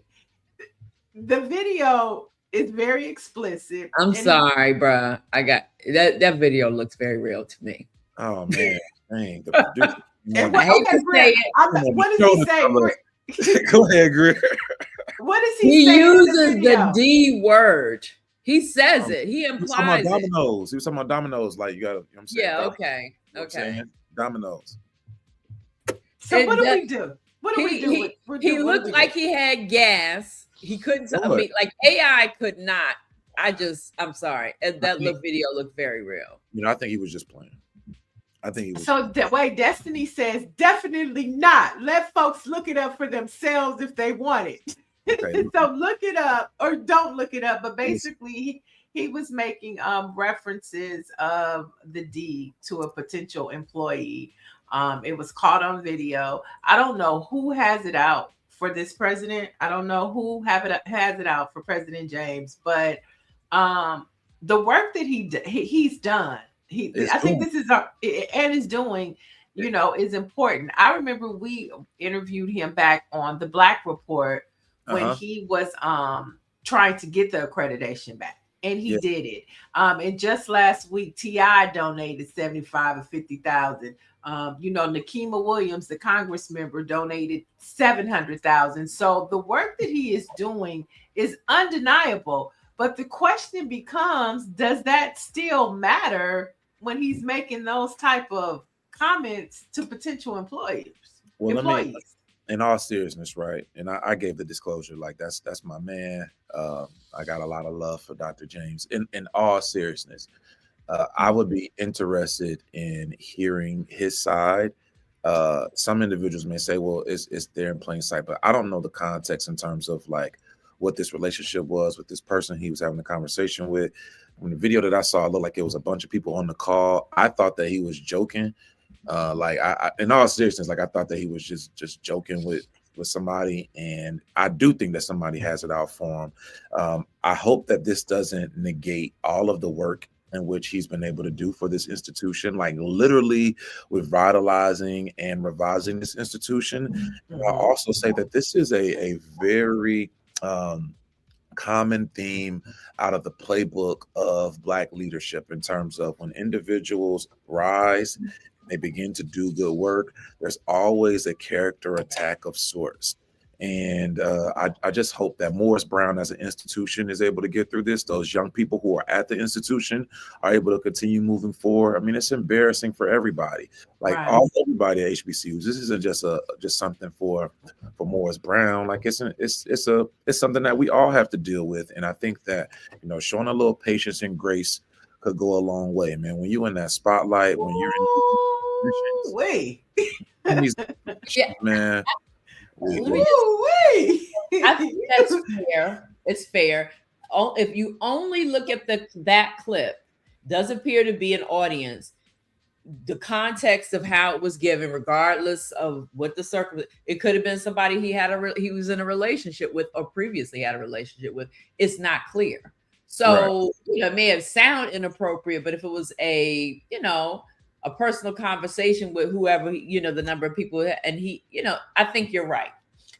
video is very explicit. I'm sorry, bruh. I got that video looks very real to me. Oh man, dang, the producer And I what? hate Okay, to say Greer. it. What does he say? Go ahead, Greer. What does He say uses in the the D word. He says it. He He was talking about implies it. dominoes. He was talking about dominoes. Like you got to, you know what I'm saying? Yeah. Dominoes. Okay. You know what I'm Okay. saying? Dominoes. So what do we do? What do we do? He looked like he had gas. He couldn't. I mean, like AI could not. I'm sorry. That little video looked very real. You know, I think he was just playing. I think he was. So the way Destiny says, definitely not. Let folks look it up for themselves if they want it. Okay. So look it up or don't look it up. But basically, he was making references of the D to a potential employee. It was caught on video. I don't know who has it out for this president. I don't know who has it out for President James, but the work that he's done. I think this is and is doing, you know, is important. I remember we interviewed him back on the Black Report when he was trying to get the accreditation back, and he did it. And just last week, T.I. donated 75 or 50,000. You know, Nakima Williams, the Congress member, donated 700,000. So the work that he is doing is undeniable. But the question becomes, does that still matter when he's making those type of comments to potential employees? Well, let me, in all seriousness, right? And I gave the disclosure, like that's my man. I got a lot of love for Dr. James. In all seriousness, I would be interested in hearing his side. Some individuals may say, well, it's there in plain sight, but I don't know the context in terms of like what this relationship was with this person he was having a conversation with. When the video that I saw, it looked like it was a bunch of people on the call. I thought that he was joking. Like I in all seriousness, like I thought that he was just joking with somebody, and I do think that somebody has it out for him. I hope that this doesn't negate all of the work in which he's been able to do for this institution, like literally revitalizing and revising this institution. And I'll also say that this is a very common theme out of the playbook of Black leadership in terms of when individuals rise, they begin to do good work, there's always a character attack of sorts. And I just hope that Morris Brown as an institution is able to get through this. Those young people who are at the institution are able to continue moving forward. I mean, it's embarrassing for everybody, like everybody at HBCUs. This isn't just something for Morris Brown. Like it's something that we all have to deal with. And I think that, you know, showing a little patience and grace could go a long way, man. When you're in that spotlight, when you're in man. I think that's fair. It's fair. If you only look at that clip, does appear to be an audience. The context of how it was given, regardless of what the circumstance, it could have been somebody he was in a relationship with or previously had a relationship with. It's not clear. So you know, it may have sounded inappropriate, but if it was a personal conversation with whoever, you know, the number of people, and he, you know, I think you're right.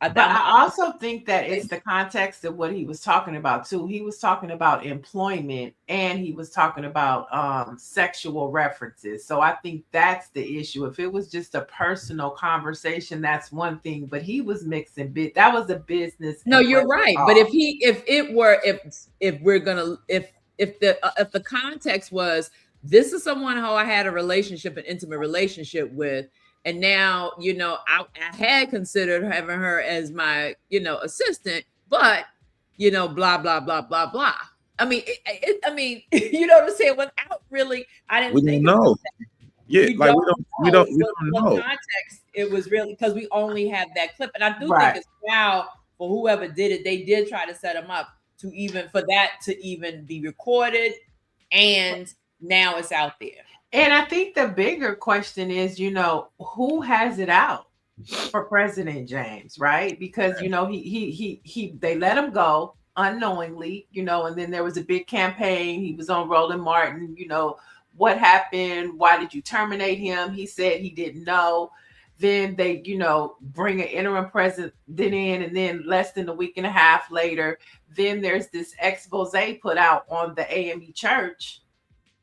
But I also think that it's the context of what he was talking about too. He was talking about employment and he was talking about sexual references. So I think that's the issue. If it was just a personal conversation, that's one thing. But he was mixing that was a business. No, you're right. But if the context was, this is someone who I had an intimate relationship with, and now, you know, I had considered having her as my, you know, assistant, but, you know, blah, blah, blah, blah, blah. I mean, I mean, you know what I'm saying? Without really, I didn't think know. Yeah, like we don't know. Context, it was really because we only had that clip. And I do think it's now for whoever did it, they did try to set them up to even be recorded, and now it's out there. And I think the bigger question is, you know, who has it out for President James, right? Because, you know, they let him go unknowingly, you know, and then there was a big campaign. He was on Roland Martin, you know, what happened? Why did you terminate him? He said he didn't know. Then they, you know, bring an interim president in, and then less than a week and a half later, then there's this expose put out on the AME church,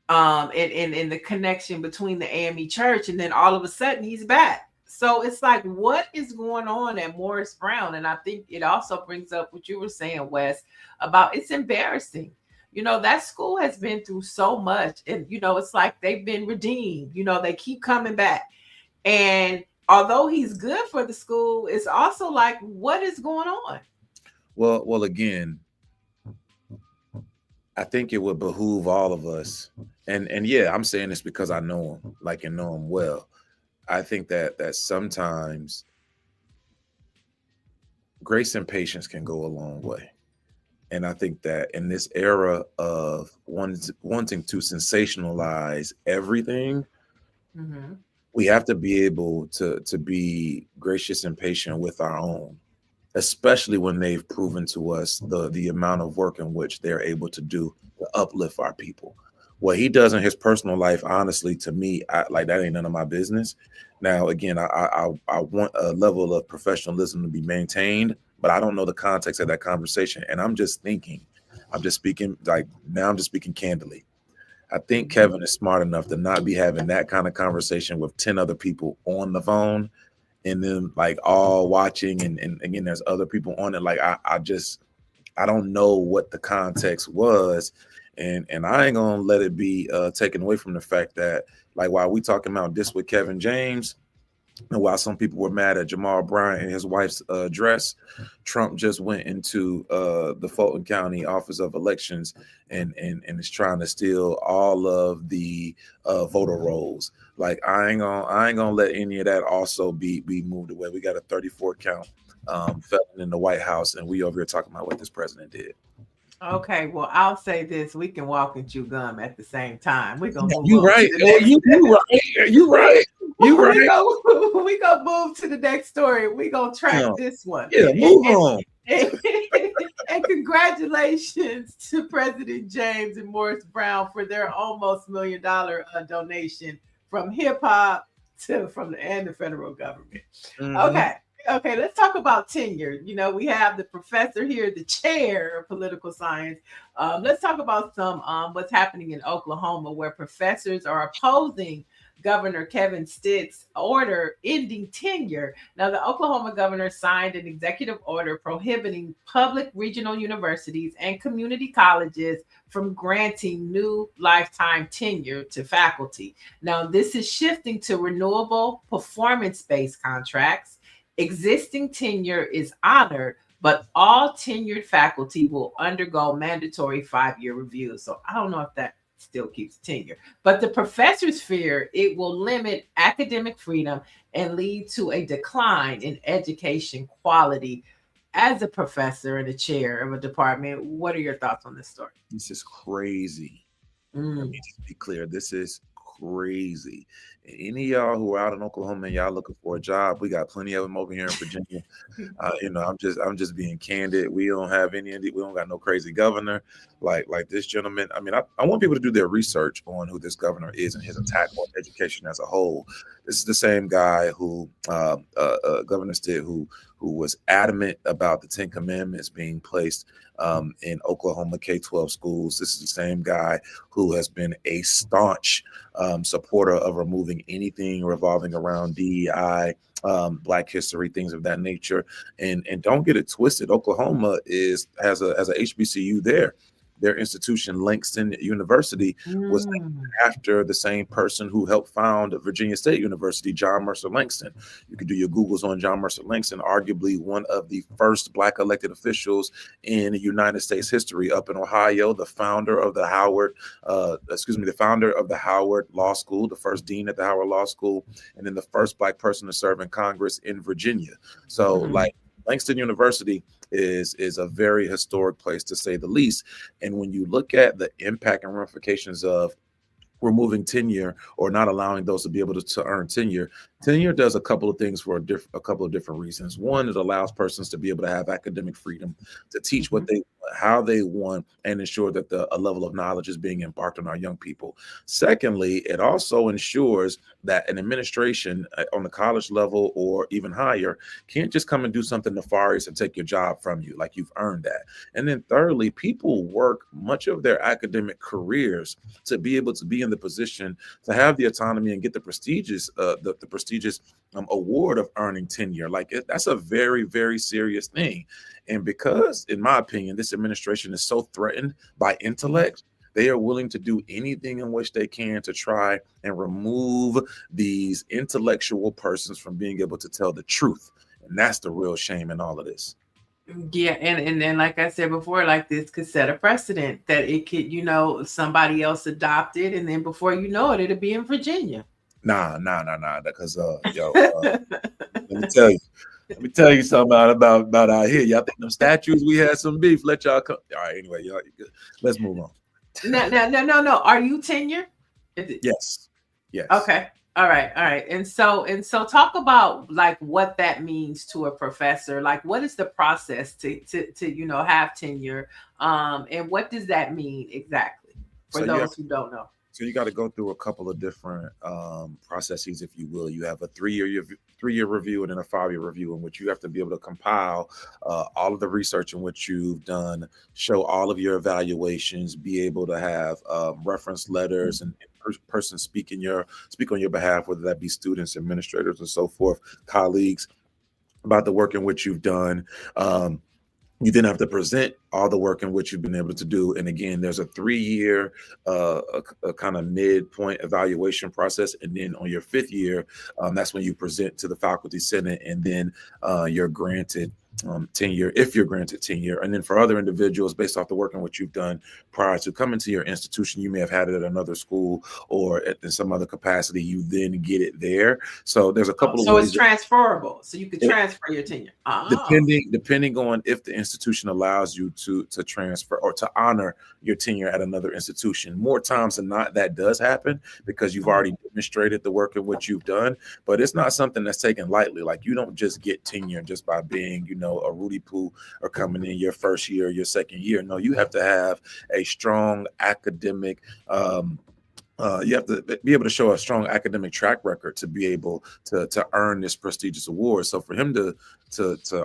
and the connection between the AME church, and then all of a sudden he's back. So it's like, what is going on at Morris Brown? And I think it also brings up what you were saying, Wes, about it's embarrassing. That school has been through so much. And, it's like they've been redeemed. They keep coming back. And although he's good for the school, it's also like, what is going on? Well, again, I think it would behoove all of us. And yeah, I'm saying this because I know him, and know him well. I think that sometimes grace and patience can go a long way. And I think that in this era of wanting to sensationalize everything, we have to be able to be gracious and patient with our own, especially when they've proven to us the amount of work in which they're able to do to uplift our people. What he does in his personal life, honestly, to me, that ain't none of my business. Now, again, I want a level of professionalism to be maintained, but I don't know the context of that conversation. And I'm just speaking candidly. I think Kevin is smart enough to not be having that kind of conversation with 10 other people on the phone and then all watching. And again, there's other people on it. I don't know what the context was. And I ain't gonna let it be taken away from the fact that while we talking about this with Kevin James, and while some people were mad at Jamal Bryant and his wife's dress, Trump just went into the Fulton County Office of Elections and is trying to steal all of the voter rolls. I ain't gonna let any of that also be moved away. We got a 34 count felon in the White House, and we over here talking about what this president did. Okay, well, I'll say this: we can walk and chew gum at the same time. We're gonna move. You right. You right. We gonna move to the next story. We gonna track this one. Yeah, move on. And congratulations to President James and Morris Brown for their almost $1 million donation from hip hop and the federal government. Okay, let's talk about tenure. We have the professor here, the chair of political science. Let's talk about some what's happening in Oklahoma, where professors are opposing Governor Kevin Stitt's order ending tenure. Now, the Oklahoma governor signed an executive order prohibiting public regional universities and community colleges from granting new lifetime tenure to faculty. Now, this is shifting to renewable performance-based contracts. Existing tenure is honored, but all tenured faculty will undergo mandatory 5-year reviews. So I don't know if that still keeps tenure, but the professors fear it will limit academic freedom and lead to a decline in education quality. As a professor and a chair of a department, what are your thoughts on this story? This is crazy. Let me just be clear. This is crazy. Any of y'all who are out in Oklahoma and y'all looking for a job, we got plenty of them over here in Virginia. I'm just being candid. We don't have we don't got no crazy governor like this gentleman. I mean, I want people to do their research on who this governor is and his attack on education as a whole. This is the same guy who Governor Stitt, who was adamant about the 10 Commandments being placed in Oklahoma K-12 schools. This is the same guy who has been a staunch supporter of removing anything revolving around DEI, Black history, things of that nature. And don't get it twisted. Oklahoma has a HBCU there. Their institution, Langston University, was named after the same person who helped found Virginia State University, John Mercer Langston. You can do your Googles on John Mercer Langston, arguably one of the first Black elected officials in United States history up in Ohio, the founder of the Howard Law School, the first dean at the Howard Law School, and then the first Black person to serve in Congress in Virginia. So Langston University is a very historic place, to say the least. And when you look at the impact and ramifications of removing tenure or not allowing those to be able to earn tenure does a couple of things for a couple of different reasons. One, it allows persons to be able to have academic freedom to teach what they how they want and ensure that a level of knowledge is being embarked on our young people. Secondly, it also ensures that an administration on the college level or even higher can't just come and do something nefarious and take your job from you, like you've earned that. And then thirdly, people work much of their academic careers to be able to be in the position to have the autonomy and get the prestigious prestigious award of earning tenure. Like that's a very, very serious thing. And because, in my opinion, this administration is so threatened by intellect, they are willing to do anything in which they can to try and remove these intellectual persons from being able to tell the truth. And that's the real shame in all of this. Yeah, and then like I said before, like this could set a precedent that it could, somebody else adopt it, and then before you know it, it'll be in Virginia. Nah. Because let me tell you something about out here. Y'all think them statues we had some beef? Let y'all come. All right, anyway, y'all, let's move on. No. Are you tenure? Yes. Okay. All right. And so talk about like what that means to a professor. Like, what is the process to have tenure? And what does that mean exactly for those who don't know? So you got to go through a couple of different processes, if you will. You have a 3-year review and then a 5-year review, in which you have to be able to compile all of the research in which you've done, show all of your evaluations, be able to have reference letters and person speak on your behalf, whether that be students, administrators, and so forth, colleagues, about the work in which you've done. You then have to present all the work in which you've been able to do. And again, there's a 3-year a kind of midpoint evaluation process. And then on your 5th year, that's when you present to the faculty senate, and then you're granted tenure, if you're granted tenure. And then for other individuals, based off the work in which you've done prior to coming to your institution, you may have had it at another school or in some other capacity, you then get it there. So there's a couple of ways. So it's transferable. So you could transfer your tenure. Depending on if the institution allows you to transfer or to honor your tenure at another institution. More times than not, that does happen because you've already demonstrated the work in which you've done. But it's not something that's taken lightly. Like, you don't just get tenure just by being, a Rudy Poo or coming in your first year or your second year. No, you have to have a strong academic you have to be able to show a strong academic track record to be able to earn this prestigious award. So for him to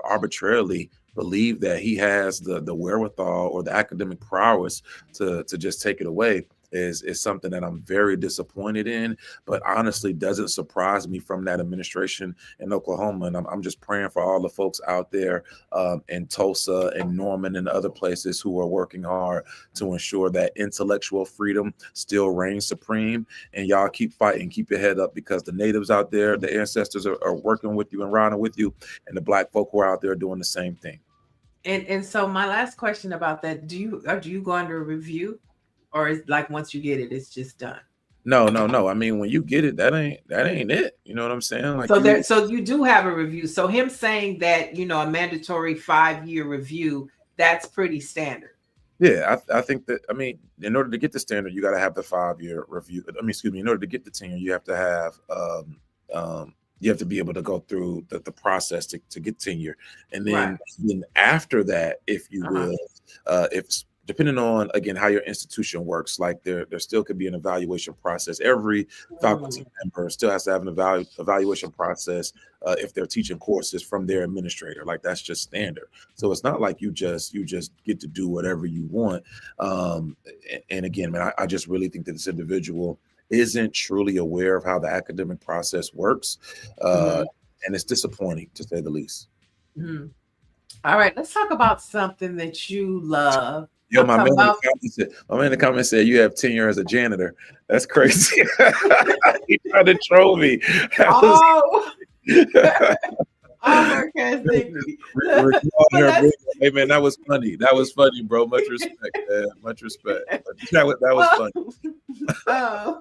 arbitrarily believe that he has the wherewithal or the academic prowess to just take it away is something that I'm very disappointed in, but honestly doesn't surprise me from that administration in Oklahoma. And I'm just praying for all the folks out there in Tulsa and Norman and other places who are working hard to ensure that intellectual freedom still reigns supreme. And y'all keep fighting, keep your head up, because the natives out there, the ancestors are working with you and riding with you, and the Black folk who are out there doing the same thing. And so my last question about that, do you go under review? Or is like once you get it, it's just done? No. I mean, when you get it, that ain't it. You know what I'm saying? Like, so you do have a review. So him saying that, a mandatory 5-year review, that's pretty standard. Yeah, I think that, I mean, in order to get the standard, you got to have the 5-year review. In order to get the tenure, you have to have you have to be able to go through the process to get tenure. And then, then after that, if you will, if depending on, again, how your institution works, like there still could be an evaluation process. Every faculty member still has to have an evaluation process if they're teaching courses from their administrator. Like, that's just standard. So it's not like you just get to do whatever you want. And again, man, I just really think that this individual isn't truly aware of how the academic process works. And it's disappointing, to say the least. All right, let's talk about something that you love. Yo, my man in the comments said you have tenure as a janitor. That's crazy. He tried to troll me. Work has dignity. Hey man, that was funny. That was funny, bro. Much respect, man. Much respect. That was funny.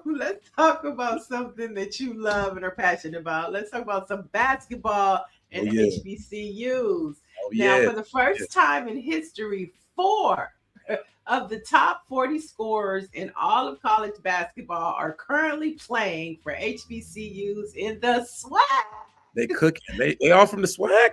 Let's talk about something that you love and are passionate about. Let's talk about some basketball and HBCUs. Now, for the first time in history, 4 of the top 40 scorers in all of college basketball are currently playing for HBCUs in the SWAC. They cooking. They all from the SWAC?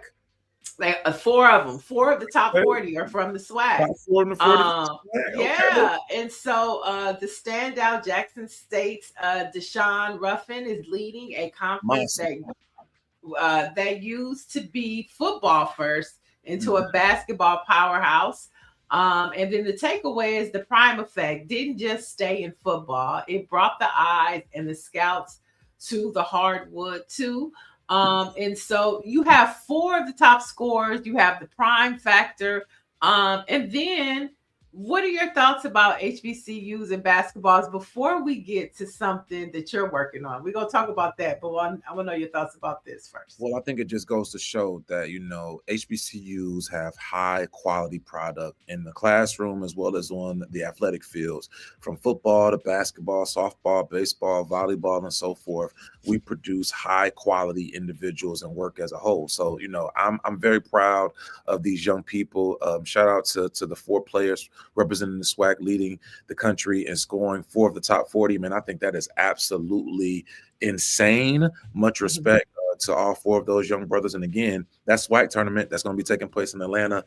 4 of them. 4 of the top 40 are from the SWAC. 4 of the 40 yeah. And so the standout Jackson State's Deshaun Ruffin is leading a conference that used to be football first into a basketball powerhouse. And then the takeaway is the prime effect didn't just stay in football. It brought the eyes and the scouts to the hardwood too. And so you have 4 of the top scorers. You have the prime factor. And then what are your thoughts about HBCUs and basketballs before we get to something that you're working on? We're going to talk about that, but I want to know your thoughts about this first. Well, I think it just goes to show that, HBCUs have high quality product in the classroom as well as on the athletic fields, from football to basketball, softball, baseball, volleyball, and so forth. We produce high quality individuals and work as a whole. So, I'm very proud of these young people. Shout out to the 4 players representing the SWAC, leading the country and scoring 4 of the top 40. Man, I think that is absolutely insane. Much respect to all 4 of those young brothers. And again, that SWAC tournament that's going to be taking place in Atlanta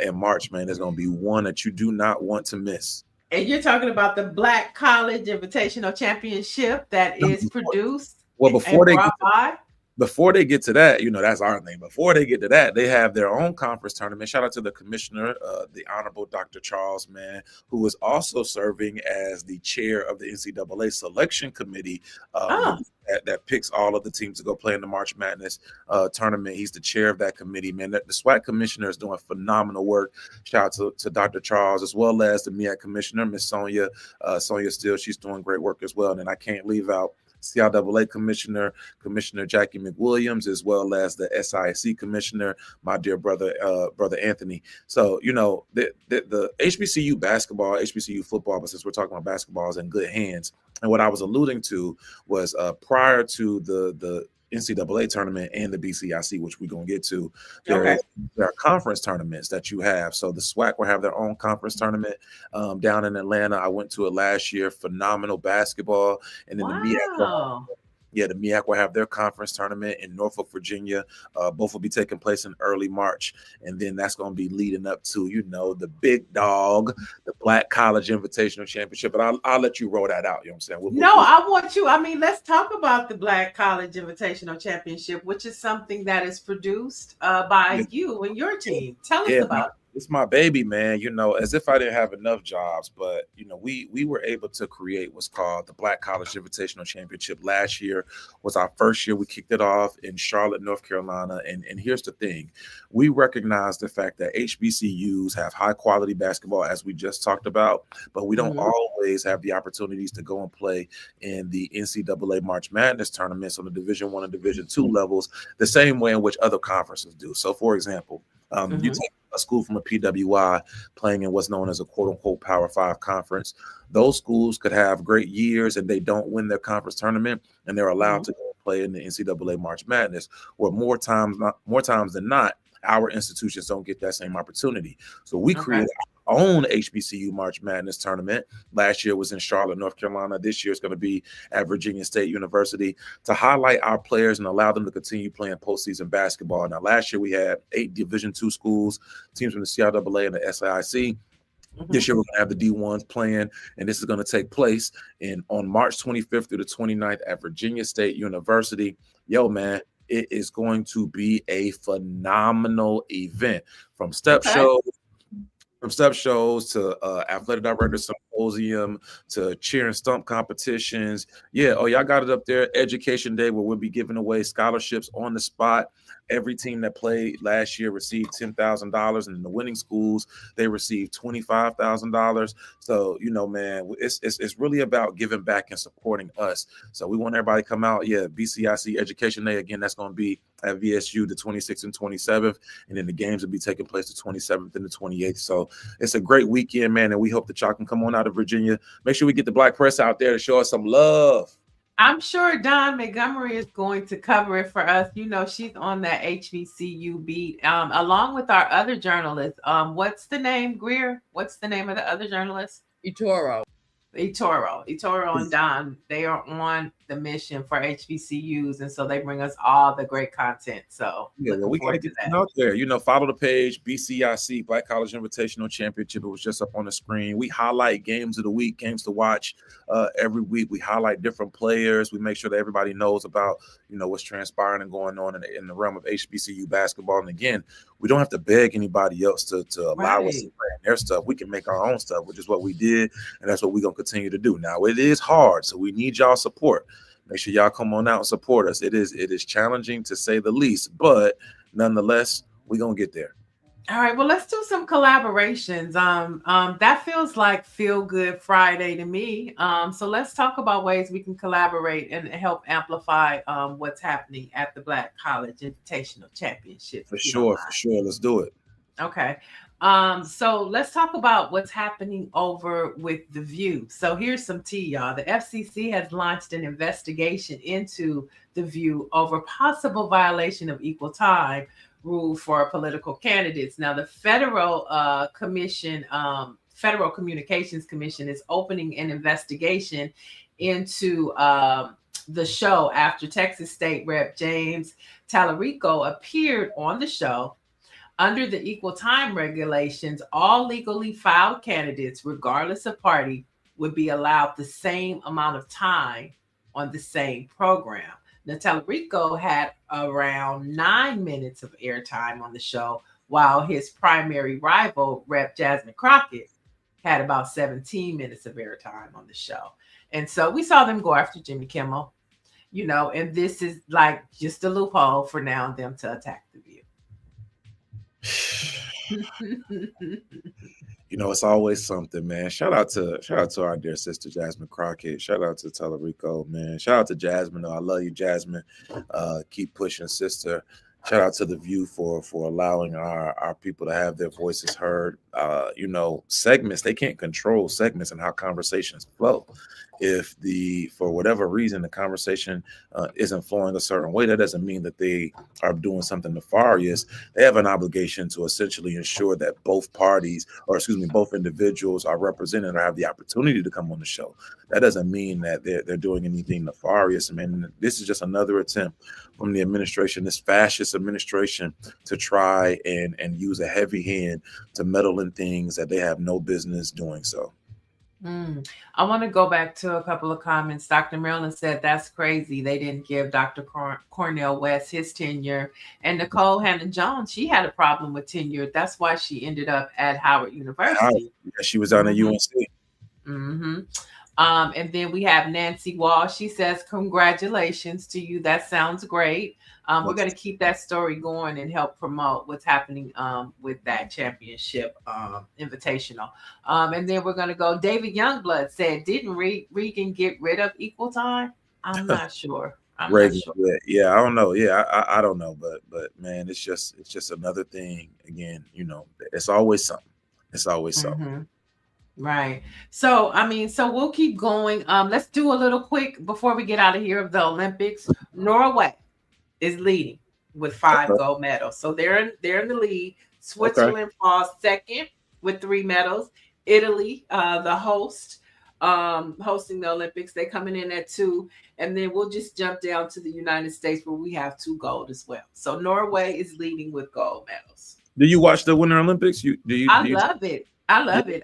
in March, man, is going to be one that you do not want to miss. And you're talking about the Black College Invitational Championship that is produced. Well, before they get to that, that's our thing. Before they get to that, they have their own conference tournament. Shout out to the commissioner, the Honorable Dr. Charles, man, who is also serving as the chair of the NCAA selection committee that picks all of the teams to go play in the March Madness tournament. He's the chair of that committee, man. The SWAC commissioner is doing phenomenal work. Shout out to Dr. Charles, as well as the MEAC commissioner, Miss Sonia Steele. She's doing great work as well. And I can't leave out CIAA Commissioner Jackie McWilliams, as well as the SIC Commissioner, my dear brother Anthony. So, the HBCU basketball, HBCU football, but since we're talking about basketball, is in good hands. And what I was alluding to was prior to the NCAA tournament and the BCIC, which we're going to get to, there are conference tournaments that you have. So the SWAC will have their own conference tournament down in Atlanta. I went to it last year. Phenomenal basketball. And then the MEAC will have their conference tournament in Norfolk, Virginia. Both will be taking place in early March. And then that's going to be leading up to, the big dog, the Black College Invitational Championship. But I'll let you roll that out. You know what I'm saying? I want you. Let's talk about the Black College Invitational Championship, which is something that is produced by you and your team. Tell us about it. It's my baby, man, as if I didn't have enough jobs, but, we were able to create what's called the Black College Invitational Championship. Last year was our first year. We kicked it off in Charlotte, North Carolina. And here's the thing. We recognize the fact that HBCUs have high quality basketball, as we just talked about, but we don't always have the opportunities to go and play in the NCAA March Madness tournaments on the Division I and Division II levels, the same way in which other conferences do. So, for example, you take a school from a PWI playing in what's known as a quote-unquote Power 5 conference. Those schools could have great years and they don't win their conference tournament, and they're allowed to go play in the NCAA March Madness, where more times than not, our institutions don't get that same opportunity. So we created our own HBCU March Madness tournament. Last year was in Charlotte, North Carolina. This year is going to be at Virginia State University to highlight our players and allow them to continue playing postseason basketball. Now, last year we had 8 Division II schools, teams from the CIAA and the SIC. This year we're going to have the D1s playing, and this is going to take place on March 25th through the 29th at Virginia State University. Yo, man, it is going to be a phenomenal event, from step shows to athletic director symposium to cheer and stump competitions. Y'all got it up there. Education Day, where we'll be giving away scholarships on the spot. Every team that played last year received $10,000, and in the winning schools, they received $25,000. So, man, it's really about giving back and supporting us. So we want everybody to come out. BCIC Education Day, again, that's going to be at VSU the 26th and 27th, and then the games will be taking place the 27th and the 28th. So it's a great weekend, man, and we hope that y'all can come on out of Virginia. Make sure we get the Black Press out there to show us some love. I'm sure Dawn Montgomery is going to cover it for us. She's on that HBCU beat, along with our other journalists. What's the name, Greer? What's the name of the other journalist? Itoro and Don, they are on the mission for HBCUs, and so they bring us all the great content. So we got to get that out there. Follow the page, BCIC, Black College Invitational Championship. It was just up on the screen. We highlight games of the week, games to watch every week. We highlight different players. We make sure that everybody knows about what's transpiring and going on in the realm of HBCU basketball. And again, we don't have to beg anybody else to allow us to play in their stuff. We can make our own stuff, which is what we did, and that's what we're going to continue to do. Now, it is hard, so we need y'all support. Make sure y'all come on out and support us. It is challenging to say the least, but nonetheless, we're gonna get there. All right, well, let's do some collaborations. That feels like Feel Good Friday to me. So let's talk about ways we can collaborate and help amplify what's happening at the Black College Invitational Championship. For sure. Let's do it. Okay. So let's talk about what's happening over with The View. So here's some tea, y'all. The FCC has launched an investigation into The View over possible violation of equal time rule for political candidates. Now, the Federal Communications Commission is opening an investigation into the show after Texas State Rep James Tallarico appeared on the show. Under the equal time regulations, all legally filed candidates, regardless of party, would be allowed the same amount of time on the same program. Now, Tallarico had around 9 minutes of airtime on the show, while his primary rival, Rep. Jasmine Crockett, had about 17 minutes of airtime on the show. And so we saw them go after Jimmy Kimmel, and this is like just a loophole for now them to attack The View. It's always something, man. Shout out to our dear sister Jasmine Crockett. Shout out to Tallarico, man. Shout out to Jasmine. I love you, Jasmine. Keep pushing, sister. Shout out to The View for allowing our people to have their voices heard. Segments, they can't control segments and how conversations flow. If for whatever reason the conversation isn't flowing a certain way, that doesn't mean that they are doing something nefarious. They have an obligation to essentially ensure that both individuals are represented or have the opportunity to come on the show. That doesn't mean that they're doing anything nefarious. I mean, this is just another attempt from the administration, this fascist administration, to try and use a heavy hand to meddle in things that they have no business doing so. I want to go back to a couple of comments. Dr. Maryland said, that's crazy. They didn't give Dr. Cornel West his tenure. And Nicole Hannah-Jones, she had a problem with tenure. That's why she ended up at Howard University. She was on at UNC. Mm-hmm. And then we have Nancy Wall. She says, congratulations to you. That sounds great. We're going to keep that story going and help promote what's happening with that championship invitational. And then we're going to go. David Youngblood said, didn't Reagan get rid of equal time? I'm not sure. Reagan, yeah, I don't know. Yeah, I don't know. But man, it's just another thing. Again, it's always something. It's always something. Mm-hmm. Right. So, we'll keep going. Let's do a little quick before we get out of here of the Olympics. Norway is leading with 5 gold medals. So they're in the lead. Switzerland falls second with 3 medals. Italy, the host, hosting the Olympics, they coming in at 2. And then we'll just jump down to the United States where we have 2 gold as well. So Norway is leading with gold medals. Do you watch the Winter Olympics? I love it. I love it.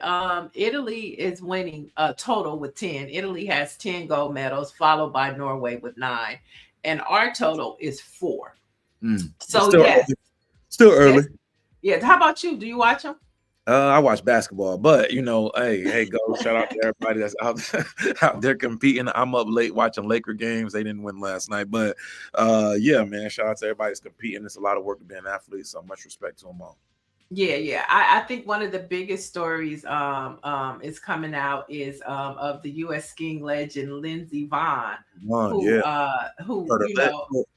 Italy is winning a total with 10. Italy has 10 gold medals, followed by Norway with 9. And our total is 4. So still early. Yeah. How about you? Do you watch them? I watch basketball, but hey, go shout out to everybody that's out there competing. I'm up late watching Laker games. They didn't win last night, but yeah, man, shout out to everybody that's competing. It's a lot of work to be an athlete, so much respect to them all. Yeah. I think one of the biggest stories is coming out is of the U.S. skiing legend Lindsey Vonn, who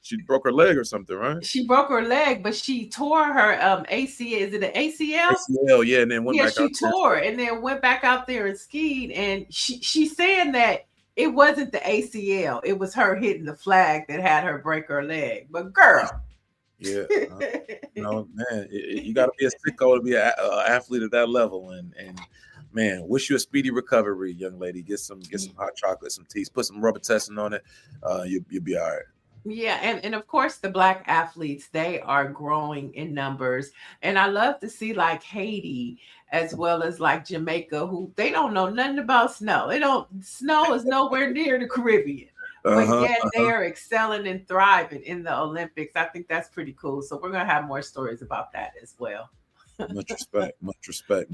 she broke her leg or something, right? She broke her leg, but she tore her ACL. Is it an ACL? ACL, yeah, and then went back. She tore and then went back out there and skied, and she's saying that it wasn't the ACL; it was her hitting the flag that had her break her leg. But girl. Yeah, man, you got to be a sicko to be an athlete at that level, and man, wish you a speedy recovery, young lady. Get some hot chocolate, some tea, put some rubber testing on it. You'll be all right. Yeah, and of course the Black athletes, they are growing in numbers, and I love to see like Haiti as well as like Jamaica, who they don't know nothing about snow. Snow is nowhere near the Caribbean. But yet they are excelling and thriving in the Olympics. I think that's pretty cool. So we're going to have more stories about that as well. Much respect.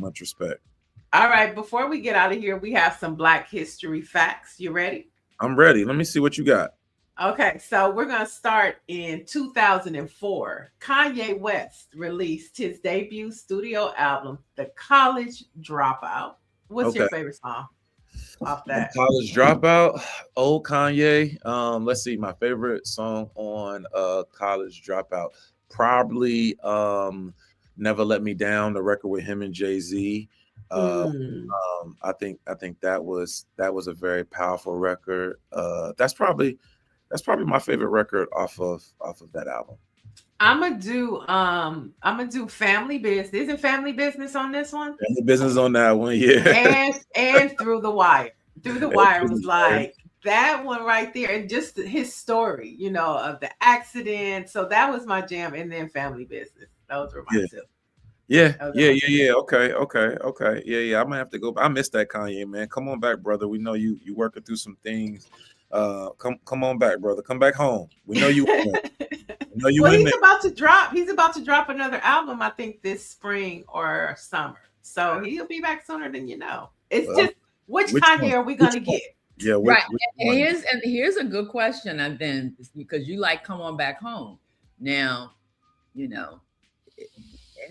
All right. Before we get out of here, we have some Black history facts. You ready? I'm ready. Let me see what you got. Okay, so we're going to start in 2004. Kanye West released his debut studio album, The College Dropout. What's your Okay. favorite song off that? College Dropout, old Kanye. Let's see, my favorite song on College Dropout, probably Never Let Me Down, the record with him and Jay-Z. I think that was a very powerful record. That's probably my favorite record off of that album. I'm gonna do Family Business. Isn't Family Business on this one? Family Business on that one, yeah. And Through the Wire. Through the Wire was like that one right there, and just his story, you know, of the accident. So that was my jam, and then Family Business. Those were my two. Yeah. Okay. Yeah. I'm gonna have to go. I missed that, Kanye, man. Come on back, brother. We know you working through some things. Come on back, brother. Come back home. We know you. Well, he's about to drop another album, I think, this spring or summer. So he'll be back sooner than you know. It's just which Kanye are we gonna get? Yeah, right. And here's a good question, and then because you like Come On Back Home. Now, you know,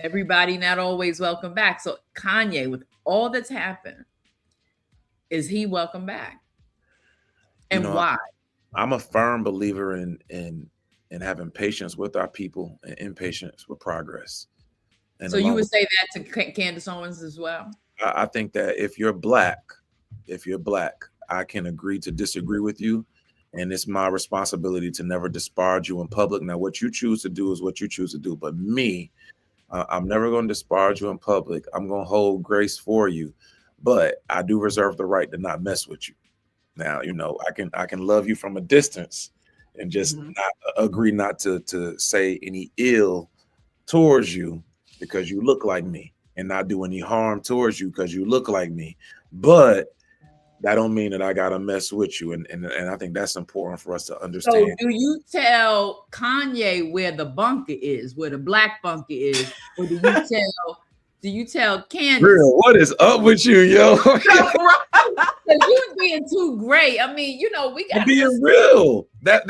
everybody not always welcome back. So Kanye, with all that's happened, is he welcome back? And why? I'm a firm believer in having patience with our people and impatience with progress. And so you would say that to Candace Owens as well? I think that if you're black, I can agree to disagree with you. And it's my responsibility to never disparage you in public. Now, what you choose to do is what you choose to do. But me, I'm never going to disparage you in public. I'm going to hold grace for you. But I do reserve the right to not mess with you. Now, you know, I can love you from a distance and just not agree not to say any ill towards you because you look like me, and not do any harm towards you because you look like me. But that don't mean that I gotta mess with you, and I think that's important for us to understand. So do you tell Kanye where the bunker is, where the black bunker is, or do you tell Candace? Real, what is up with you, yo? You being too great. I mean, you know, we got being real. That's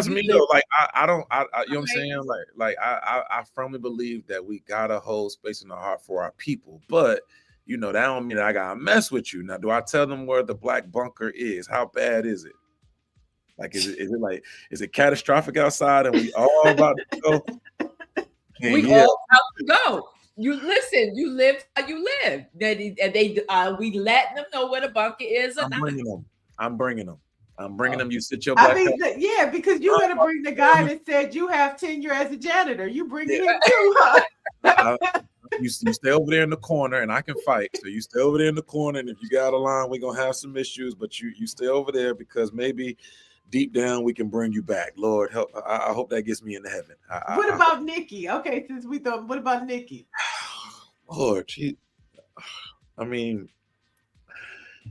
me though. Like I don't you know what I'm saying? Like I firmly believe that we gotta hold space in the heart for our people, but you know, that don't mean that I gotta mess with you. Now, do I tell them where the black bunker is? How bad is it? Like, is it catastrophic outside and we all about to go? We all about to go. You listen, you live how you live. We letting them know where the bunker is. I'm bringing them. You sit your black. Because you gotta bring the guy that said you have tenure as a janitor. You bring him too, huh? You stay over there in the corner, and I can fight. So you stay over there in the corner, and if you got a line, we're gonna have some issues. But you stay over there because maybe deep down we can bring you back. Lord help. I hope that gets me into heaven. What about Nikki? Okay, since we thought, what about Nikki? Lord, I mean,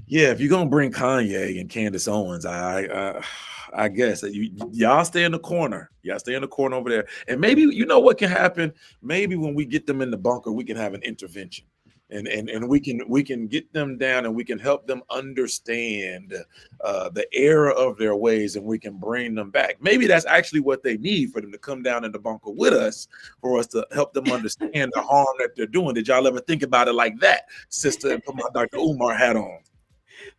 yeah, if you're gonna bring Kanye and Candace Owens, I guess that y'all stay in the corner. Y'all stay in the corner over there. And maybe you know what can happen. Maybe when we get them in the bunker, we can have an intervention. And we can get them down and we can help them understand the error of their ways, and we can bring them back. Maybe that's actually what they need, for them to come down in the bunker with us, for us to help them understand the harm that they're doing. Did y'all ever think about it like that, sister? And put my Dr. Umar hat on.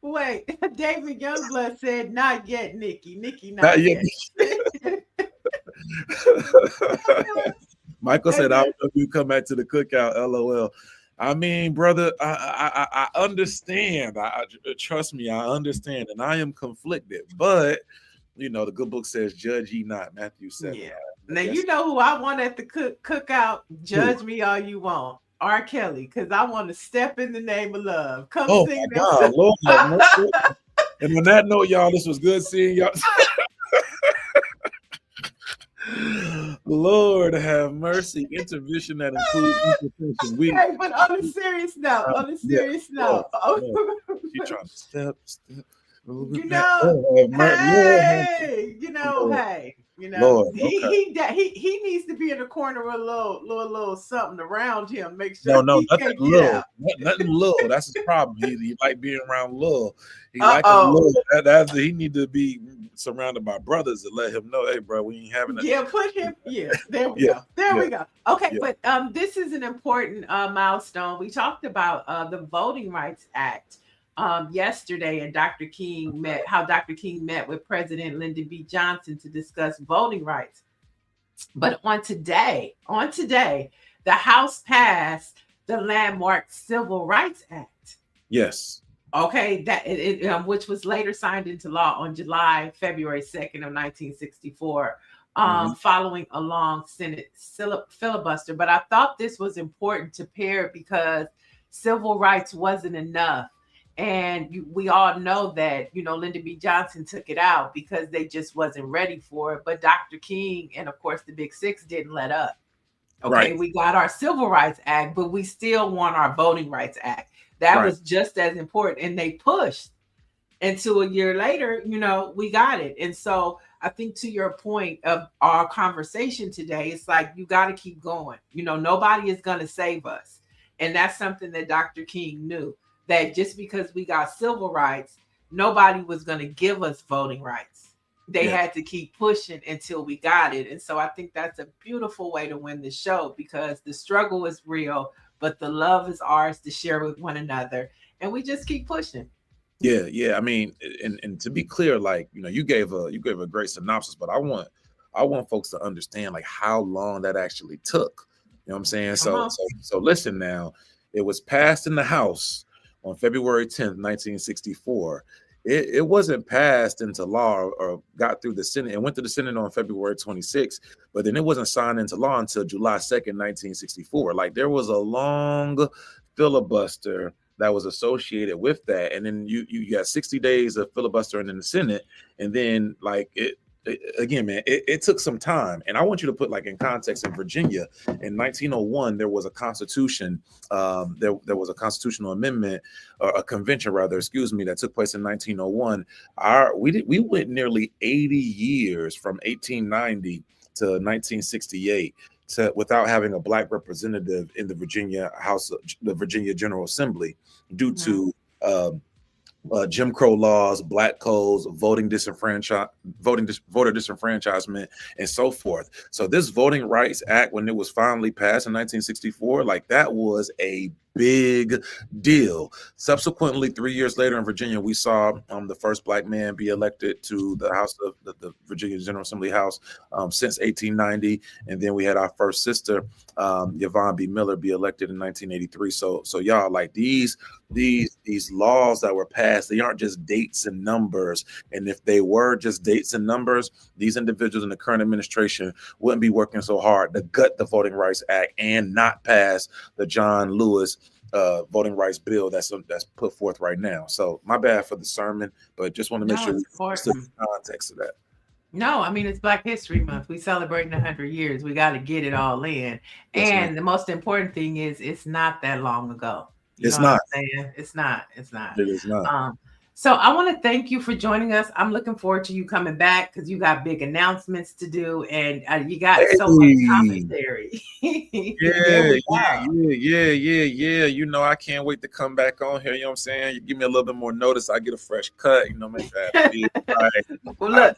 Wait, David Youngblood said, "Not yet, Nikki. Nikki, not yet." Michael said, "I don't know if you come back to the cookout." LOL. I mean, brother, I understand. Trust me, I understand, and I am conflicted. But you know, the good book says, "Judge ye not." Matthew 7. Yeah. Now you know who I want at the cookout. Judge me all you want. R. Kelly, because I want to step in the name of love. Come sing my God, Lord, and on that note, y'all, this was good seeing y'all. Lord have mercy. Intervention that includes intervention. Hey, but on a serious note, She trying to step. You know, hey, Lord, he needs to be in the corner with a little something around him. Make sure nothing little. Nothing little. That's his problem. He like being around little. He like little. He need to be surrounded by brothers to let him know, hey, bro, we ain't having that. Yeah, put him. Yeah, there we go. There we go. Okay, Yeah. but this is an important milestone. We talked about the Voting Rights Act yesterday, and Dr. King met with President Lyndon B. Johnson to discuss voting rights. But on today, the House passed the landmark Civil Rights Act. Yes. Okay, which was later signed into law on February 2nd of 1964, following a long Senate filibuster. But I thought this was important to pair because civil rights wasn't enough. And we all know that, Lyndon B. Johnson took it out because they just wasn't ready for it. But Dr. King and, of course, the Big Six didn't let up. Okay, right. We got our Civil Rights Act, but we still want our Voting Rights Act. That was just as important. And they pushed until a year later, we got it. And so I think to your point of our conversation today, it's like, you got to keep going. Nobody is going to save us. And that's something that Dr. King knew, that just because we got civil rights, nobody was going to give us voting rights. They had to keep pushing until we got it. And so I think that's a beautiful way to win the show, because the struggle is real, but the love is ours to share with one another. And we just keep pushing. Yeah. I mean, and to be clear, like, you gave a great synopsis, but I want folks to understand like how long that actually took. You know what I'm saying? So listen now, it was passed in the House on February 10th, 1964. It wasn't passed into law or got through the Senate. It went to the Senate on February 26th, but then it wasn't signed into law until July 2nd, 1964. Like, there was a long filibuster that was associated with that. And then you got 60 days of filibustering in the Senate. And then again, man, it took some time. And I want you to put like in context, in Virginia in 1901, there was a constitution. There was a constitutional amendment, or a convention rather, that took place in 1901. We went nearly 80 years from 1890 to 1968 without having a Black representative in the Virginia House, the Virginia General Assembly, due to Jim Crow laws, Black codes, voter disenfranchisement, and so forth. So this Voting Rights Act, when it was finally passed in 1964, like, that was a big deal. Subsequently, 3 years later in Virginia, we saw the first Black man be elected to the House of the Virginia General Assembly House since 1890, and then we had our first sister, Yvonne B. Miller, be elected in 1983. So y'all, like, these laws that were passed, they aren't just dates and numbers. And if they were just dates and numbers, these individuals in the current administration wouldn't be working so hard to gut the Voting Rights Act and not pass the John Lewis voting rights bill that's put forth right now. So my bad for the sermon, but just want to make sure we understand the context of that. No, I mean, it's Black History Month. We celebrating 100 years. We got to get it all in. That's and right. The most important thing is it's not that long ago. It's not. It's not. It is not. So I want to thank you for joining us. I'm looking forward to you coming back, because you got big announcements to do, and you got so much commentary. Yeah. I can't wait to come back on here. You know what I'm saying? You give me a little bit more notice, I get a fresh cut. Make that. Right. Well, look,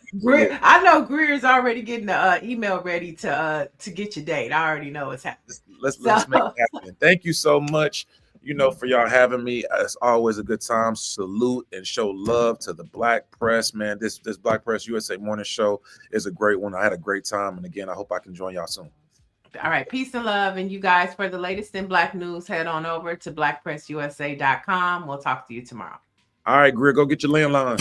I know Greer's already getting the email ready to get your date. I already know it's happening. Let's make it happen. Thank you so much. For y'all having me. It's always a good time. Salute and show love to the Black Press, man. This Black Press USA morning show is a great one. I had a great time. And again, I hope I can join y'all soon. All right. Peace and love. And you guys, for the latest in Black news, head on over to blackpressusa.com. We'll talk to you tomorrow. All right, Greer, go get your landline.